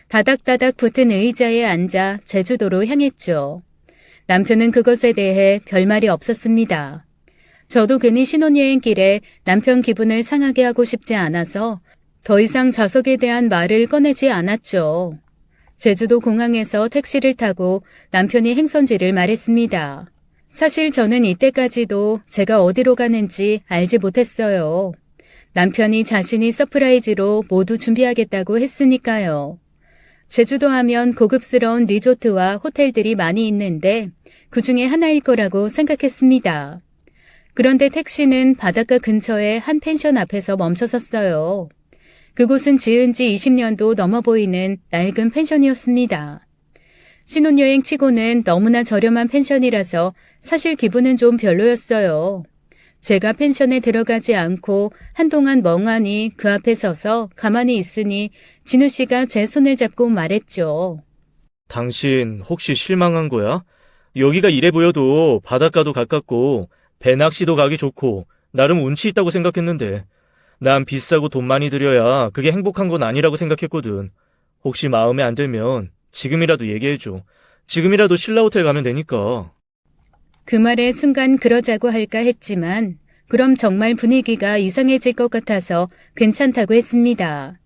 다닥다닥 붙은 의자에 앉아 제주도로 향했죠. 남편은 그것에 대해 별말이 없었습니다. 저도 괜히 신혼여행길에 남편 기분을 상하게 하고 싶지 않아서 더 이상 좌석에 대한 말을 꺼내지 않았죠. 제주도 공항에서 택시를 타고 남편이 행선지를 말했습니다. 사실 저는 이때까지도 제가 어디로 가는지 알지 못했어요. 남편이 자신이 서프라이즈로 모두 준비하겠다고 했으니까요. 제주도 하면 고급스러운 리조트와 호텔들이 많이 있는데 그 중에 하나일 거라고 생각했습니다. 그런데 택시는 바닷가 근처의 한 펜션 앞에서 멈춰섰어요. 그곳은 지은 지 20년도 넘어 보이는 낡은 펜션이었습니다. 신혼여행 치고는 너무나 저렴한 펜션이라서 사실 기분은 좀 별로였어요. 제가 펜션에 들어가지 않고 한동안 멍하니 그 앞에 서서 가만히 있으니 진우 씨가 제 손을 잡고 말했죠. 당신 혹시 실망한 거야? 여기가 이래 보여도 바닷가도 가깝고 배낚시도 가기 좋고 나름 운치 있다고 생각했는데 난 비싸고 돈 많이 들여야 그게 행복한 건 아니라고 생각했거든. 혹시 마음에 안 들면 지금이라도 얘기해줘. 지금이라도 신라호텔 가면 되니까. 그 말에 순간 그러자고 할까 했지만 그럼 정말 분위기가 이상해질 것 같아서 괜찮다고 했습니다.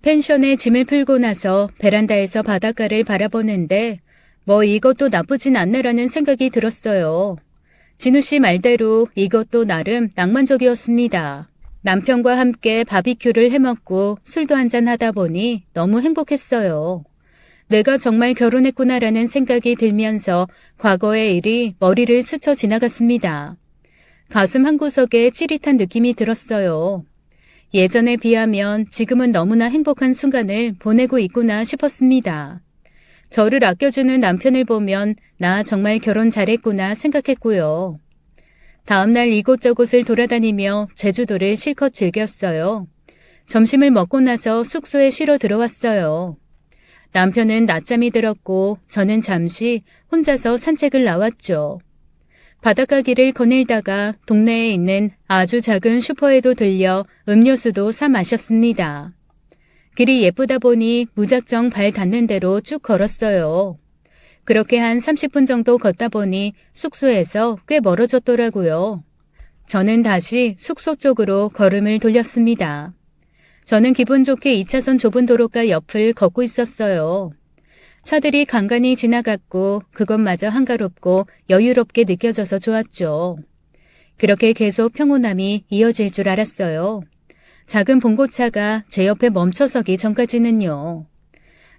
펜션에 짐을 풀고 나서 베란다에서 바닷가를 바라보는데 뭐 이것도 나쁘진 않네라는 생각이 들었어요. 진우 씨 말대로 이것도 나름 낭만적이었습니다. 남편과 함께 바비큐를 해먹고 술도 한잔 하다 보니 너무 행복했어요. 내가 정말 결혼했구나라는 생각이 들면서 과거의 일이 머리를 스쳐 지나갔습니다. 가슴 한구석에 찌릿한 느낌이 들었어요. 예전에 비하면 지금은 너무나 행복한 순간을 보내고 있구나 싶었습니다. 저를 아껴주는 남편을 보면 나 정말 결혼 잘했구나 생각했고요. 다음날 이곳저곳을 돌아다니며 제주도를 실컷 즐겼어요. 점심을 먹고 나서 숙소에 쉬러 들어왔어요. 남편은 낮잠이 들었고 저는 잠시 혼자서 산책을 나왔죠. 바닷가 길을 거닐다가 동네에 있는 아주 작은 슈퍼에도 들려 음료수도 사 마셨습니다. 길이 예쁘다 보니 무작정 발 닿는 대로 쭉 걸었어요. 그렇게 한 30분 정도 걷다 보니 숙소에서 꽤 멀어졌더라고요. 저는 다시 숙소 쪽으로 걸음을 돌렸습니다. 저는 기분 좋게 2차선 좁은 도로가 옆을 걷고 있었어요. 차들이 간간히 지나갔고 그것마저 한가롭고 여유롭게 느껴져서 좋았죠. 그렇게 계속 평온함이 이어질 줄 알았어요. 작은 봉고차가 제 옆에 멈춰서기 전까지는요.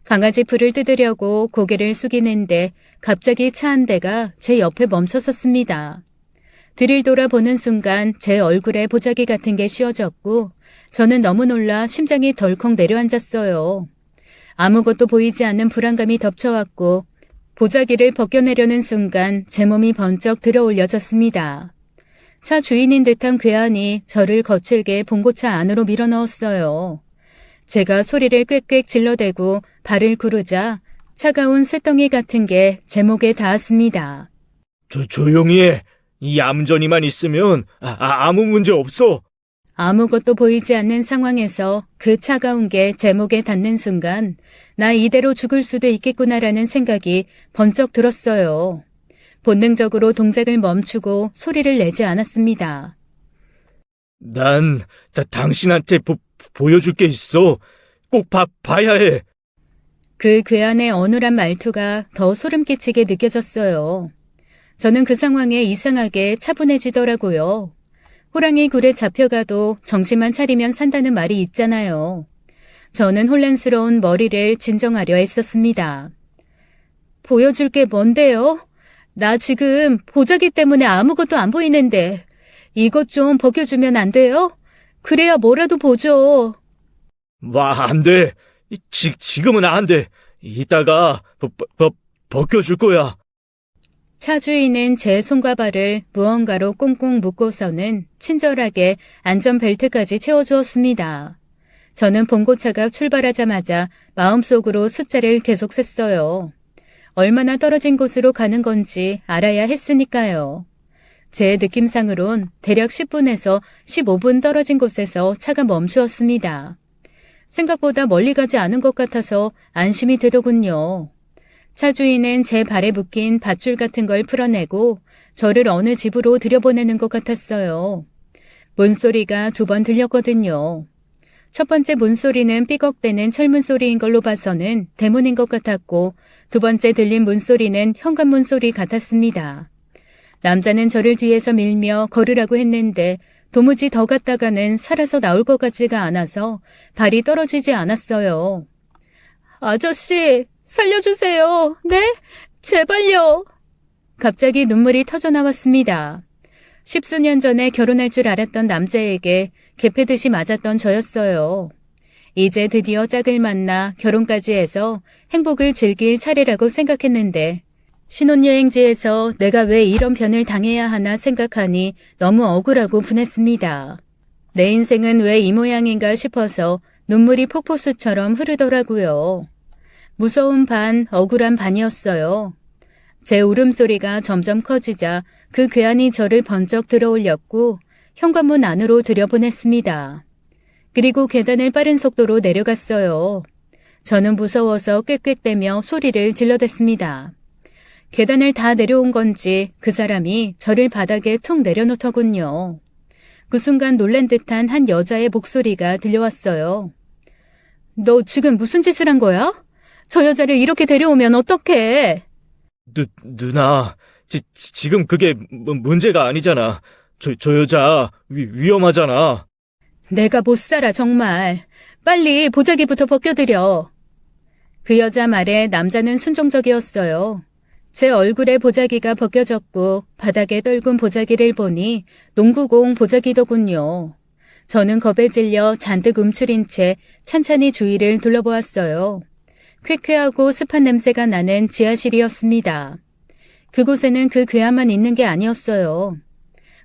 강아지 풀을 뜯으려고 고개를 숙이는데 갑자기 차 한 대가 제 옆에 멈춰섰습니다. 뒤를 돌아보는 순간 제 얼굴에 보자기 같은 게 씌워졌고 저는 너무 놀라 심장이 덜컥 내려앉았어요. 아무것도 보이지 않는 불안감이 덮쳐왔고 보자기를 벗겨내려는 순간 제 몸이 번쩍 들어올려졌습니다. 차 주인인 듯한 괴한이 저를 거칠게 봉고차 안으로 밀어넣었어요. 제가 소리를 꽥꽥 질러대고 발을 구르자 차가운 쇳덩이 같은 게 제 목에 닿았습니다. 조용히 해. 이 얌전히만 있으면 아무 문제 없어. 아무것도 보이지 않는 상황에서 그 차가운 게 제 목에 닿는 순간 나 이대로 죽을 수도 있겠구나라는 생각이 번쩍 들었어요. 본능적으로 동작을 멈추고 소리를 내지 않았습니다. 난 당신한테 보여줄 게 있어. 꼭 봐야 해. 그 괴한의 어눌한 말투가 더 소름 끼치게 느껴졌어요. 저는 그 상황에 이상하게 차분해지더라고요. 호랑이 굴에 잡혀가도 정신만 차리면 산다는 말이 있잖아요. 저는 혼란스러운 머리를 진정하려 했었습니다. 보여줄 게 뭔데요? 나 지금 보자기 때문에 아무것도 안 보이는데 이것 좀 벗겨주면 안 돼요? 그래야 뭐라도 보죠. 안 돼. 지금은 안 돼. 이따가 벗겨줄 거야. 차 주인은 제 손과 발을 무언가로 꽁꽁 묶고서는 친절하게 안전벨트까지 채워주었습니다. 저는 봉고차가 출발하자마자 마음속으로 숫자를 계속 셌어요. 얼마나 떨어진 곳으로 가는 건지 알아야 했으니까요. 제 느낌상으론 대략 10분에서 15분 떨어진 곳에서 차가 멈추었습니다. 생각보다 멀리 가지 않은 것 같아서 안심이 되더군요. 차 주인은 제 발에 묶인 밧줄 같은 걸 풀어내고 저를 어느 집으로 들여보내는 것 같았어요. 문소리가 2번 들렸거든요. 첫 번째 문소리는 삐걱대는 철문소리인 걸로 봐서는 대문인 것 같았고 2번째 들린 문소리는 현관문 소리 같았습니다. 남자는 저를 뒤에서 밀며 걸으라고 했는데 도무지 더 갔다가는 살아서 나올 것 같지가 않아서 발이 떨어지지 않았어요. 아저씨, 살려주세요. 네? 제발요. 갑자기 눈물이 터져나왔습니다. 10수년 전에 결혼할 줄 알았던 남자에게 개패듯이 맞았던 저였어요. 이제 드디어 짝을 만나 결혼까지 해서 행복을 즐길 차례라고 생각했는데 신혼여행지에서 내가 왜 이런 변을 당해야 하나 생각하니 너무 억울하고 분했습니다. 내 인생은 왜 이 모양인가 싶어서 눈물이 폭포수처럼 흐르더라고요. 무서운 반, 억울한 반이었어요. 제 울음소리가 점점 커지자 그 괴한이 저를 번쩍 들어올렸고 현관문 안으로 들여보냈습니다. 그리고 계단을 빠른 속도로 내려갔어요. 저는 무서워서 꽥꽥대며 소리를 질러댔습니다. 계단을 다 내려온 건지 그 사람이 저를 바닥에 툭 내려놓더군요. 그 순간 놀란 듯한 한 여자의 목소리가 들려왔어요. 너 지금 무슨 짓을 한 거야? 저 여자를 이렇게 데려오면 어떡해? 누나, 지금 그게 문제가 아니잖아. 저 여자 위험하잖아. 내가 못 살아 정말. 빨리 보자기부터 벗겨드려. 그 여자 말에 남자는 순종적이었어요. 제 얼굴에 보자기가 벗겨졌고 바닥에 떨군 보자기를 보니 농구공 보자기더군요. 저는 겁에 질려 잔뜩 움츠린 채 찬찬히 주위를 둘러보았어요. 쾌쾌하고 습한 냄새가 나는 지하실이었습니다. 그곳에는 그 괴한만 있는 게 아니었어요.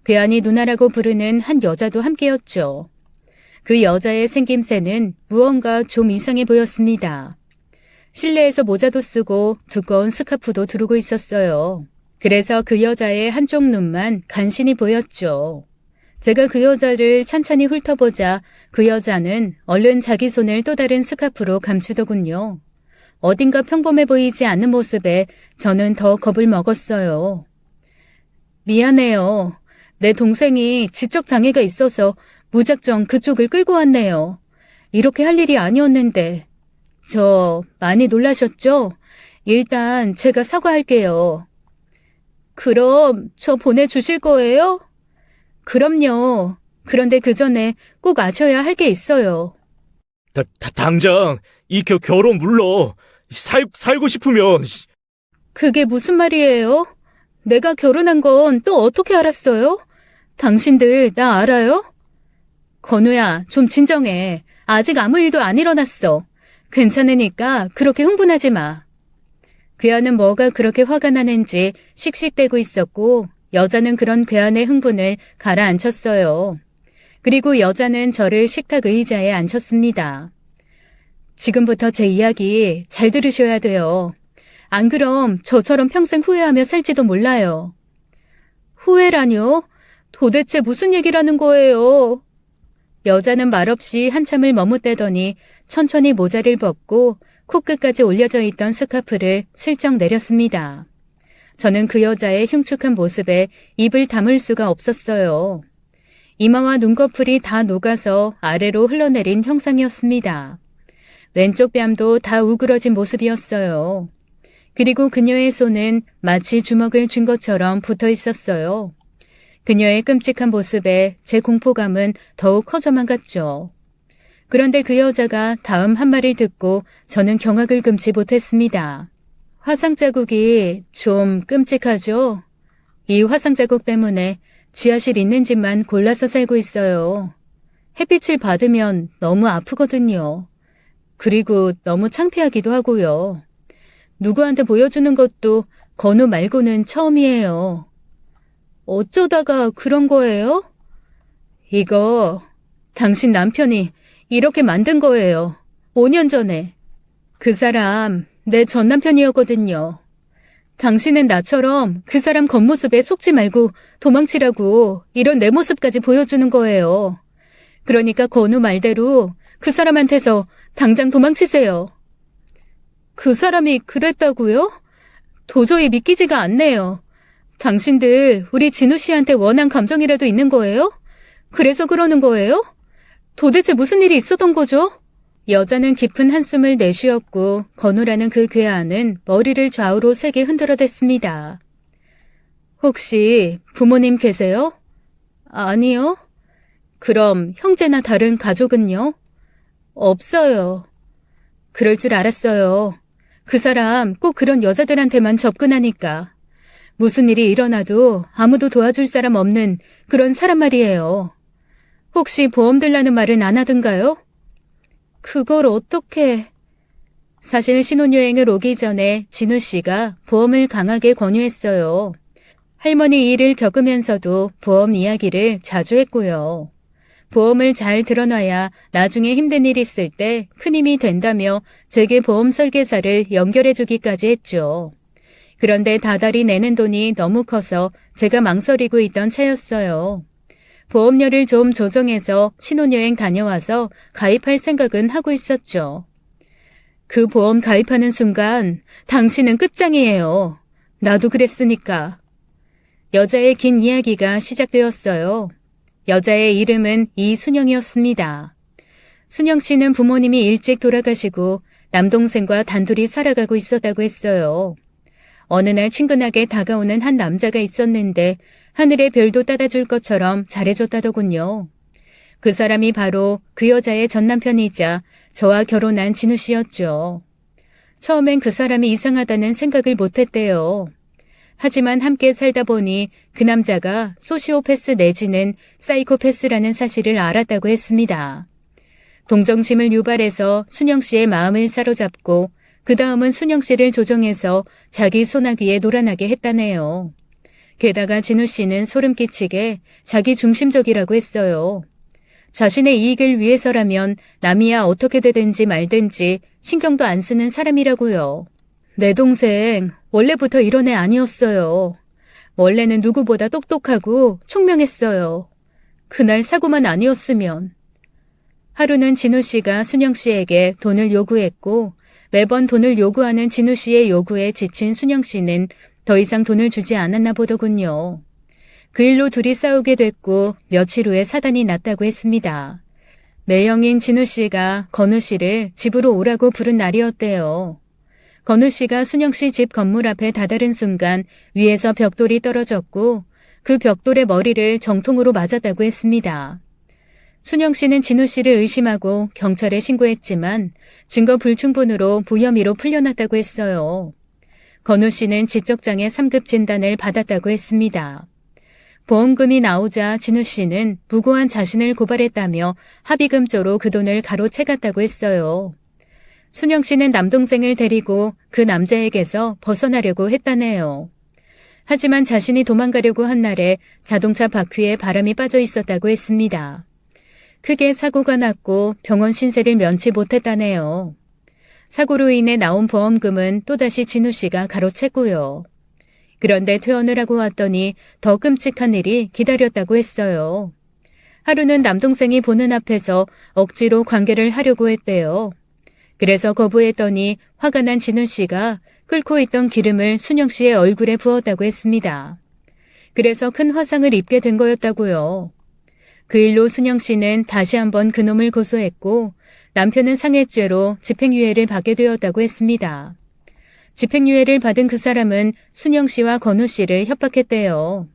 괴한이 누나라고 부르는 한 여자도 함께였죠. 그 여자의 생김새는 무언가 좀 이상해 보였습니다. 실내에서 모자도 쓰고 두꺼운 스카프도 두르고 있었어요. 그래서 그 여자의 한쪽 눈만 간신히 보였죠. 제가 그 여자를 찬찬히 훑어보자 그 여자는 얼른 자기 손을 또 다른 스카프로 감추더군요. 어딘가 평범해 보이지 않는 모습에 저는 더 겁을 먹었어요. 미안해요. 내 동생이 지적 장애가 있어서 무작정 그쪽을 끌고 왔네요. 이렇게 할 일이 아니었는데. 저 많이 놀라셨죠? 일단 제가 사과할게요. 그럼 저 보내주실 거예요? 그럼요. 그런데 그 전에 꼭 아셔야 할 게 있어요. 당장 이 결혼 물러. 살고 싶으면. 그게 무슨 말이에요? 내가 결혼한 건 또 어떻게 알았어요? 당신들 나 알아요? 건우야, 좀 진정해. 아직 아무 일도 안 일어났어. 괜찮으니까 그렇게 흥분하지 마. 괴한은 뭐가 그렇게 화가 나는지 씩씩대고 있었고 여자는 그런 괴한의 흥분을 가라앉혔어요. 그리고 여자는 저를 식탁 의자에 앉혔습니다. 지금부터 제 이야기 잘 들으셔야 돼요. 안 그럼 저처럼 평생 후회하며 살지도 몰라요. 후회라뇨? 도대체 무슨 얘기라는 거예요? 여자는 말없이 한참을 머뭇대더니 천천히 모자를 벗고 코끝까지 올려져 있던 스카프를 슬쩍 내렸습니다. 저는 그 여자의 흉측한 모습에 입을 다물 수가 없었어요. 이마와 눈꺼풀이 다 녹아서 아래로 흘러내린 형상이었습니다. 왼쪽 뺨도 다 우그러진 모습이었어요. 그리고 그녀의 손은 마치 주먹을 쥔 것처럼 붙어 있었어요. 그녀의 끔찍한 모습에 제 공포감은 더욱 커져만 갔죠. 그런데 그 여자가 다음 한 말을 듣고 저는 경악을 금치 못했습니다. 화상 자국이 좀 끔찍하죠? 이 화상 자국 때문에 지하실 있는 집만 골라서 살고 있어요. 햇빛을 받으면 너무 아프거든요. 그리고 너무 창피하기도 하고요. 누구한테 보여주는 것도 건우 말고는 처음이에요. 어쩌다가 그런 거예요? 이거 당신 남편이 이렇게 만든 거예요. 5년 전에. 그 사람 내 전 남편이었거든요. 당신은 나처럼 그 사람 겉모습에 속지 말고 도망치라고 이런 내 모습까지 보여주는 거예요. 그러니까 건우 말대로 그 사람한테서 당장 도망치세요. 그 사람이 그랬다고요? 도저히 믿기지가 않네요. 당신들 우리 진우 씨한테 원한 감정이라도 있는 거예요? 그래서 그러는 거예요? 도대체 무슨 일이 있었던 거죠? 여자는 깊은 한숨을 내쉬었고 건우라는 그 괴한은 머리를 좌우로 세게 흔들어댔습니다. 혹시 부모님 계세요? 아니요. 그럼 형제나 다른 가족은요? 없어요. 그럴 줄 알았어요. 그 사람 꼭 그런 여자들한테만 접근하니까. 무슨 일이 일어나도 아무도 도와줄 사람 없는 그런 사람 말이에요. 혹시 보험 들라는 말은 안 하던가요? 그걸 어떻게... 사실 신혼여행을 오기 전에 진우 씨가 보험을 강하게 권유했어요. 할머니 일을 겪으면서도 보험 이야기를 자주 했고요. 보험을 잘 들어놔야 나중에 힘든 일 있을 때 큰 힘이 된다며 제게 보험 설계사를 연결해주기까지 했죠. 그런데 다달이 내는 돈이 너무 커서 제가 망설이고 있던 차였어요. 보험료를 좀 조정해서 신혼여행 다녀와서 가입할 생각은 하고 있었죠. 그 보험 가입하는 순간 당신은 끝장이에요. 나도 그랬으니까. 여자의 긴 이야기가 시작되었어요. 여자의 이름은 이순영이었습니다. 순영 씨는 부모님이 일찍 돌아가시고 남동생과 단둘이 살아가고 있었다고 했어요. 어느 날 친근하게 다가오는 한 남자가 있었는데 하늘의 별도 따다줄 것처럼 잘해줬다더군요. 그 사람이 바로 그 여자의 전 남편이자 저와 결혼한 진우 씨였죠. 처음엔 그 사람이 이상하다는 생각을 못했대요. 하지만 함께 살다 보니 그 남자가 소시오패스 내지는 사이코패스라는 사실을 알았다고 했습니다. 동정심을 유발해서 순영 씨의 마음을 사로잡고 그 다음은 순영 씨를 조종해서 자기 소나기에 놀아나게 했다네요. 게다가 진우 씨는 소름 끼치게 자기 중심적이라고 했어요. 자신의 이익을 위해서라면 남이야 어떻게 되든지 말든지 신경도 안 쓰는 사람이라고요. 내 동생 원래부터 이런 애 아니었어요. 원래는 누구보다 똑똑하고 총명했어요. 그날 사고만 아니었으면. 하루는 진우 씨가 순영 씨에게 돈을 요구했고 매번 돈을 요구하는 진우 씨의 요구에 지친 순영 씨는 더 이상 돈을 주지 않았나 보더군요. 그 일로 둘이 싸우게 됐고 며칠 후에 사단이 났다고 했습니다. 매형인 진우 씨가 건우 씨를 집으로 오라고 부른 날이었대요. 건우 씨가 순영 씨 집 건물 앞에 다다른 순간 위에서 벽돌이 떨어졌고 그 벽돌의 머리를 정통으로 맞았다고 했습니다. 순영 씨는 진우 씨를 의심하고 경찰에 신고했지만 증거 불충분으로 무혐의로 풀려났다고 했어요. 건우 씨는 지적장애 3급 진단을 받았다고 했습니다. 보험금이 나오자 진우 씨는 무고한 자신을 고발했다며 합의금조로 그 돈을 가로채갔다고 했어요. 순영 씨는 남동생을 데리고 그 남자에게서 벗어나려고 했다네요. 하지만 자신이 도망가려고 한 날에 자동차 바퀴에 바람이 빠져 있었다고 했습니다. 크게 사고가 났고 병원 신세를 면치 못했다네요. 사고로 인해 나온 보험금은 또다시 진우 씨가 가로챘고요. 그런데 퇴원을 하고 왔더니 더 끔찍한 일이 기다렸다고 했어요. 하루는 남동생이 보는 앞에서 억지로 관계를 하려고 했대요. 그래서 거부했더니 화가 난 진우 씨가 끓고 있던 기름을 순영 씨의 얼굴에 부었다고 했습니다. 그래서 큰 화상을 입게 된 거였다고요. 그 일로 순영 씨는 다시 한번 그놈을 고소했고 남편은 상해죄로 집행유예를 받게 되었다고 했습니다. 집행유예를 받은 그 사람은 순영 씨와 건우 씨를 협박했대요.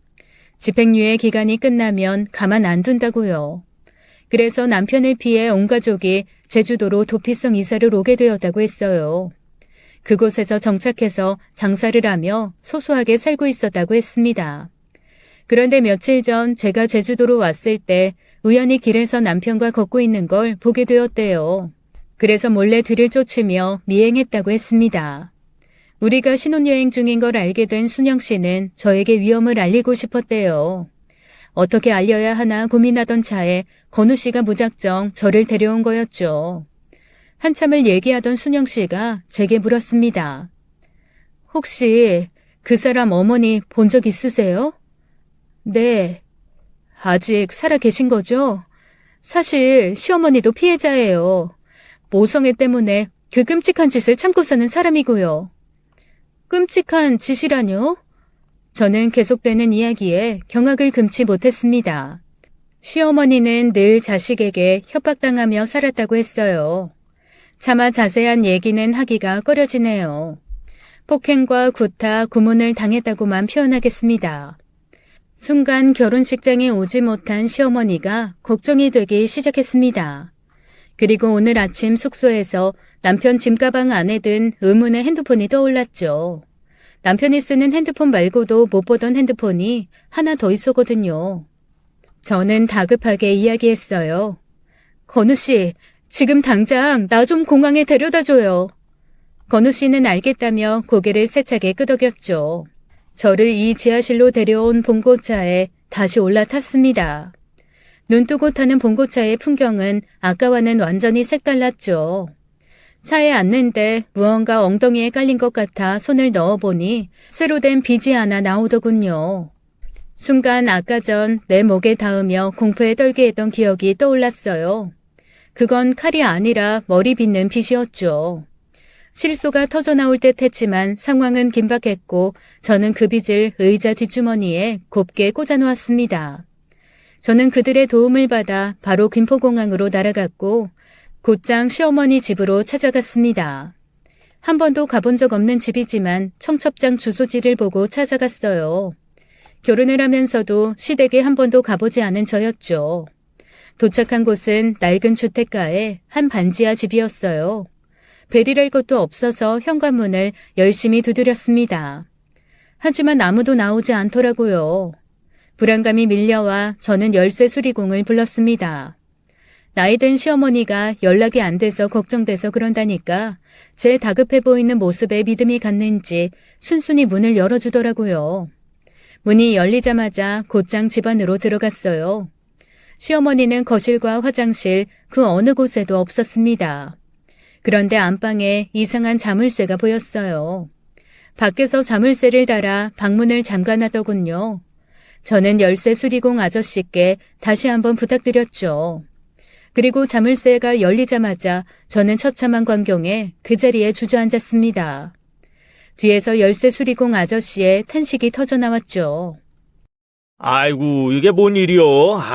집행유예 기간이 끝나면 가만 안 둔다고요. 그래서 남편을 피해 온 가족이 제주도로 도피성 이사를 오게 되었다고 했어요. 그곳에서 정착해서 장사를 하며 소소하게 살고 있었다고 했습니다. 그런데 며칠 전 제가 제주도로 왔을 때 우연히 길에서 남편과 걷고 있는 걸 보게 되었대요. 그래서 몰래 뒤를 쫓으며 미행했다고 했습니다. 우리가 신혼여행 중인 걸 알게 된 순영 씨는 저에게 위험을 알리고 싶었대요. 어떻게 알려야 하나 고민하던 차에 건우 씨가 무작정 저를 데려온 거였죠. 한참을 얘기하던 순영 씨가 제게 물었습니다. 혹시 그 사람 어머니 본 적 있으세요? 네. 아직 살아 계신 거죠? 사실 시어머니도 피해자예요. 모성애 때문에 그 끔찍한 짓을 참고 사는 사람이고요. 끔찍한 짓이라뇨? 저는 계속되는 이야기에 경악을 금치 못했습니다. 시어머니는 늘 자식에게 협박당하며 살았다고 했어요. 차마 자세한 얘기는 하기가 꺼려지네요. 폭행과 구타, 고문을 당했다고만 표현하겠습니다. 순간 결혼식장에 오지 못한 시어머니가 걱정이 되기 시작했습니다. 그리고 오늘 아침 숙소에서 남편 짐가방 안에 든 의문의 핸드폰이 떠올랐죠. 남편이 쓰는 핸드폰 말고도 못 보던 핸드폰이 하나 더 있었거든요. 저는 다급하게 이야기했어요. 건우 씨, 지금 당장 나 좀 공항에 데려다줘요. 건우 씨는 알겠다며 고개를 세차게 끄덕였죠. 저를 이 지하실로 데려온 봉고차에 다시 올라탔습니다. 눈뜨고 타는 봉고차의 풍경은 아까와는 완전히 색달랐죠. 차에 앉는데 무언가 엉덩이에 깔린 것 같아 손을 넣어보니 쇠로 된 비지 하나 나오더군요. 순간 아까 전 내 목에 닿으며 공포에 떨게 했던 기억이 떠올랐어요. 그건 칼이 아니라 머리 빗는 빗이었죠. 실소가 터져나올 듯 했지만 상황은 긴박했고 저는 그 빗을 의자 뒷주머니에 곱게 꽂아놓았습니다. 저는 그들의 도움을 받아 바로 김포공항으로 날아갔고 곧장 시어머니 집으로 찾아갔습니다. 한 번도 가본 적 없는 집이지만 청첩장 주소지를 보고 찾아갔어요. 결혼을 하면서도 시댁에 한 번도 가보지 않은 저였죠. 도착한 곳은 낡은 주택가의 한 반지하 집이었어요. 벨이랄 것도 없어서 현관문을 열심히 두드렸습니다. 하지만 아무도 나오지 않더라고요. 불안감이 밀려와 저는 열쇠 수리공을 불렀습니다. 나이든 시어머니가 연락이 안 돼서 걱정돼서 그런다니까 제 다급해 보이는 모습에 믿음이 갔는지 순순히 문을 열어주더라고요. 문이 열리자마자 곧장 집 안으로 들어갔어요. 시어머니는 거실과 화장실 그 어느 곳에도 없었습니다. 그런데 안방에 이상한 자물쇠가 보였어요. 밖에서 자물쇠를 달아 방문을 잠가놨더군요. 저는 열쇠 수리공 아저씨께 다시 한번 부탁드렸죠. 그리고 자물쇠가 열리자마자 저는 처참한 광경에 그 자리에 주저앉았습니다. 뒤에서 열쇠 수리공 아저씨의 탄식이 터져나왔죠. 아이고, 이게 뭔 일이요?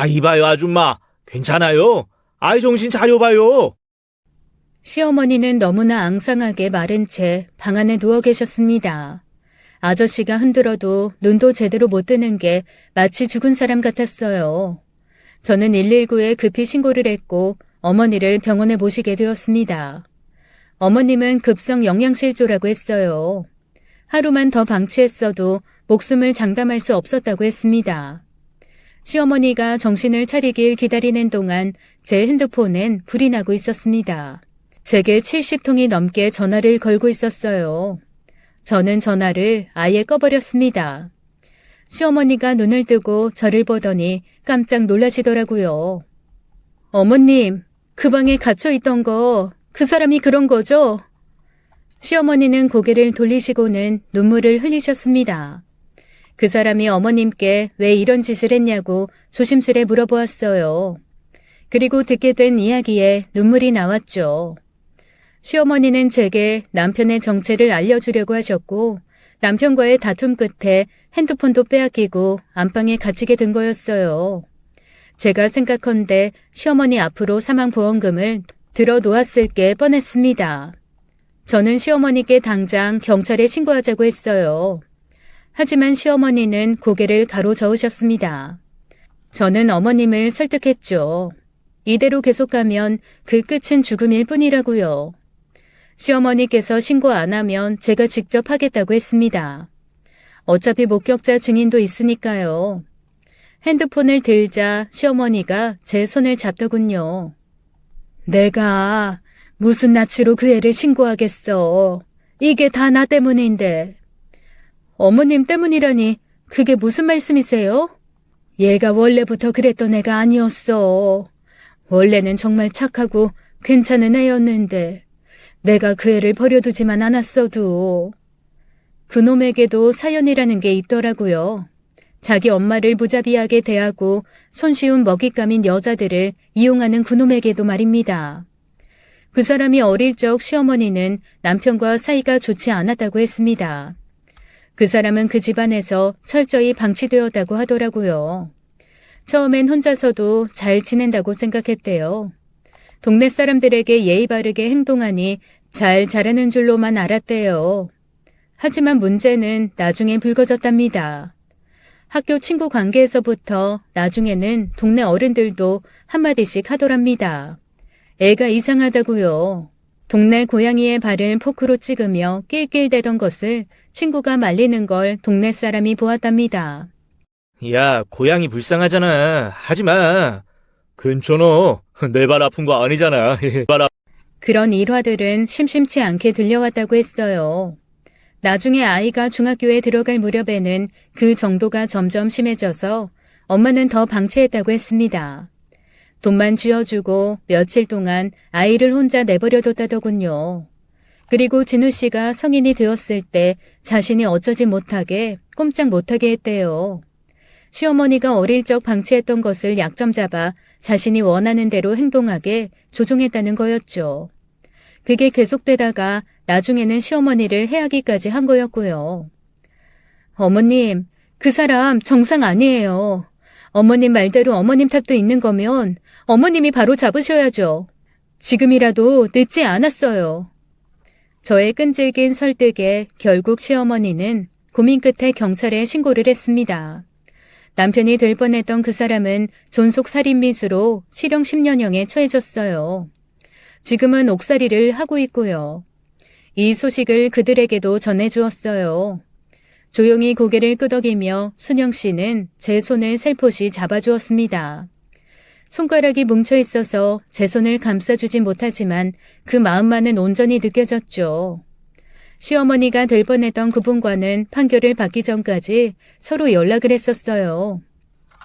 이봐요, 아줌마. 괜찮아요? 정신 차려봐요. 시어머니는 너무나 앙상하게 마른 채 방 안에 누워 계셨습니다. 아저씨가 흔들어도 눈도 제대로 못 뜨는 게 마치 죽은 사람 같았어요. 저는 119에 급히 신고를 했고 어머니를 병원에 모시게 되었습니다. 어머님은 급성 영양실조라고 했어요. 하루만 더 방치했어도 목숨을 장담할 수 없었다고 했습니다. 시어머니가 정신을 차리길 기다리는 동안 제 핸드폰엔 불이 나고 있었습니다. 제게 70통이 넘게 전화를 걸고 있었어요. 저는 전화를 아예 꺼버렸습니다. 시어머니가 눈을 뜨고 저를 보더니 깜짝 놀라시더라고요. 어머님, 그 방에 갇혀있던 거 그 사람이 그런 거죠? 시어머니는 고개를 돌리시고는 눈물을 흘리셨습니다. 그 사람이 어머님께 왜 이런 짓을 했냐고 조심스레 물어보았어요. 그리고 듣게 된 이야기에 눈물이 나왔죠. 시어머니는 제게 남편의 정체를 알려주려고 하셨고 남편과의 다툼 끝에 핸드폰도 빼앗기고 안방에 갇히게 된 거였어요. 제가 생각컨대 시어머니 앞으로 사망보험금을 들어 놓았을 게 뻔했습니다. 저는 시어머니께 당장 경찰에 신고하자고 했어요. 하지만 시어머니는 고개를 가로저으셨습니다. 저는 어머님을 설득했죠. 이대로 계속 가면 그 끝은 죽음일 뿐이라고요. 시어머니께서 신고 안 하면 제가 직접 하겠다고 했습니다. 어차피 목격자 증인도 있으니까요. 핸드폰을 들자 시어머니가 제 손을 잡더군요. 내가 무슨 낯으로 그 애를 신고하겠어. 이게 다 나 때문인데. 어머님 때문이라니 그게 무슨 말씀이세요? 얘가 원래부터 그랬던 애가 아니었어. 원래는 정말 착하고 괜찮은 애였는데 내가 그 애를 버려두지만 않았어도. 그놈에게도 사연이라는 게 있더라고요. 자기 엄마를 무자비하게 대하고 손쉬운 먹잇감인 여자들을 이용하는 그놈에게도 말입니다. 그 사람이 어릴 적 시어머니는 남편과 사이가 좋지 않았다고 했습니다. 그 사람은 그 집안에서 철저히 방치되었다고 하더라고요. 처음엔 혼자서도 잘 지낸다고 생각했대요. 동네 사람들에게 예의 바르게 행동하니 잘 자라는 줄로만 알았대요. 하지만 문제는 나중에 불거졌답니다. 학교 친구 관계에서부터 나중에는 동네 어른들도 한마디씩 하더랍니다. 애가 이상하다고요. 동네 고양이의 발을 포크로 찍으며 낄낄대던 것을 친구가 말리는 걸 동네 사람이 보았답니다. 야, 고양이 불쌍하잖아. 하지마. 괜찮아. 내 발 아픈 거 아니잖아. 그런 일화들은 심심치 않게 들려왔다고 했어요. 나중에 아이가 중학교에 들어갈 무렵에는 그 정도가 점점 심해져서 엄마는 더 방치했다고 했습니다. 돈만 쥐어주고 며칠 동안 아이를 혼자 내버려뒀다더군요. 그리고 진우 씨가 성인이 되었을 때 자신이 어쩌지 못하게 꼼짝 못하게 했대요. 시어머니가 어릴 적 방치했던 것을 약점 잡아 자신이 원하는 대로 행동하게 조종했다는 거였죠. 그게 계속되다가 나중에는 시어머니를 해하기까지 한 거였고요. 어머님, 그 사람 정상 아니에요. 어머님 말대로 어머님 탓도 있는 거면 어머님이 바로 잡으셔야죠. 지금이라도 늦지 않았어요. 저의 끈질긴 설득에 결국 시어머니는 고민 끝에 경찰에 신고를 했습니다. 남편이 될 뻔했던 그 사람은 존속 살인미수로 실형 10년형에 처해졌어요. 지금은 옥살이를 하고 있고요. 이 소식을 그들에게도 전해주었어요. 조용히 고개를 끄덕이며 순영 씨는 제 손을 살포시 잡아주었습니다. 손가락이 뭉쳐 있어서 제 손을 감싸주지 못하지만 그 마음만은 온전히 느껴졌죠. 시어머니가 될 뻔했던 그분과는 판결을 받기 전까지 서로 연락을 했었어요.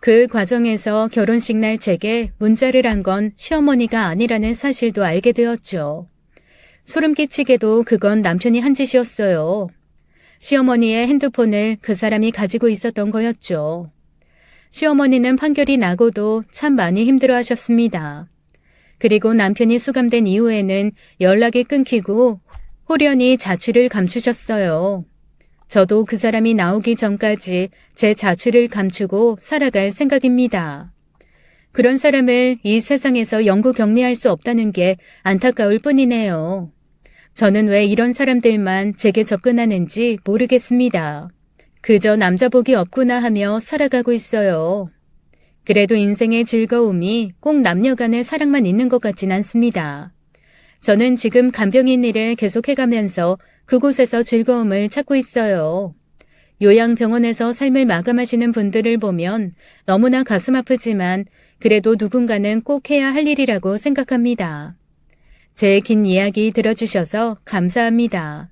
그 과정에서 결혼식 날 제게 문자를 한 건 시어머니가 아니라는 사실도 알게 되었죠. 소름 끼치게도 그건 남편이 한 짓이었어요. 시어머니의 핸드폰을 그 사람이 가지고 있었던 거였죠. 시어머니는 판결이 나고도 참 많이 힘들어하셨습니다. 그리고 남편이 수감된 이후에는 연락이 끊기고 호련히 자취를 감추셨어요. 저도 그 사람이 나오기 전까지 제 자취를 감추고 살아갈 생각입니다. 그런 사람을 이 세상에서 영구 격리할 수 없다는 게 안타까울 뿐이네요. 저는 왜 이런 사람들만 제게 접근하는지 모르겠습니다. 그저 남자복이 없구나 하며 살아가고 있어요. 그래도 인생의 즐거움이 꼭 남녀 간의 사랑만 있는 것 같진 않습니다. 저는 지금 간병인 일을 계속해가면서 그곳에서 즐거움을 찾고 있어요. 요양병원에서 삶을 마감하시는 분들을 보면 너무나 가슴 아프지만 그래도 누군가는 꼭 해야 할 일이라고 생각합니다. 제 긴 이야기 들어주셔서 감사합니다.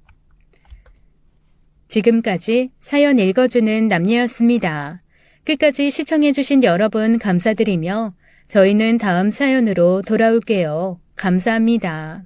지금까지 사연 읽어주는 남녀였습니다. 끝까지 시청해주신 여러분 감사드리며 저희는 다음 사연으로 돌아올게요. 감사합니다.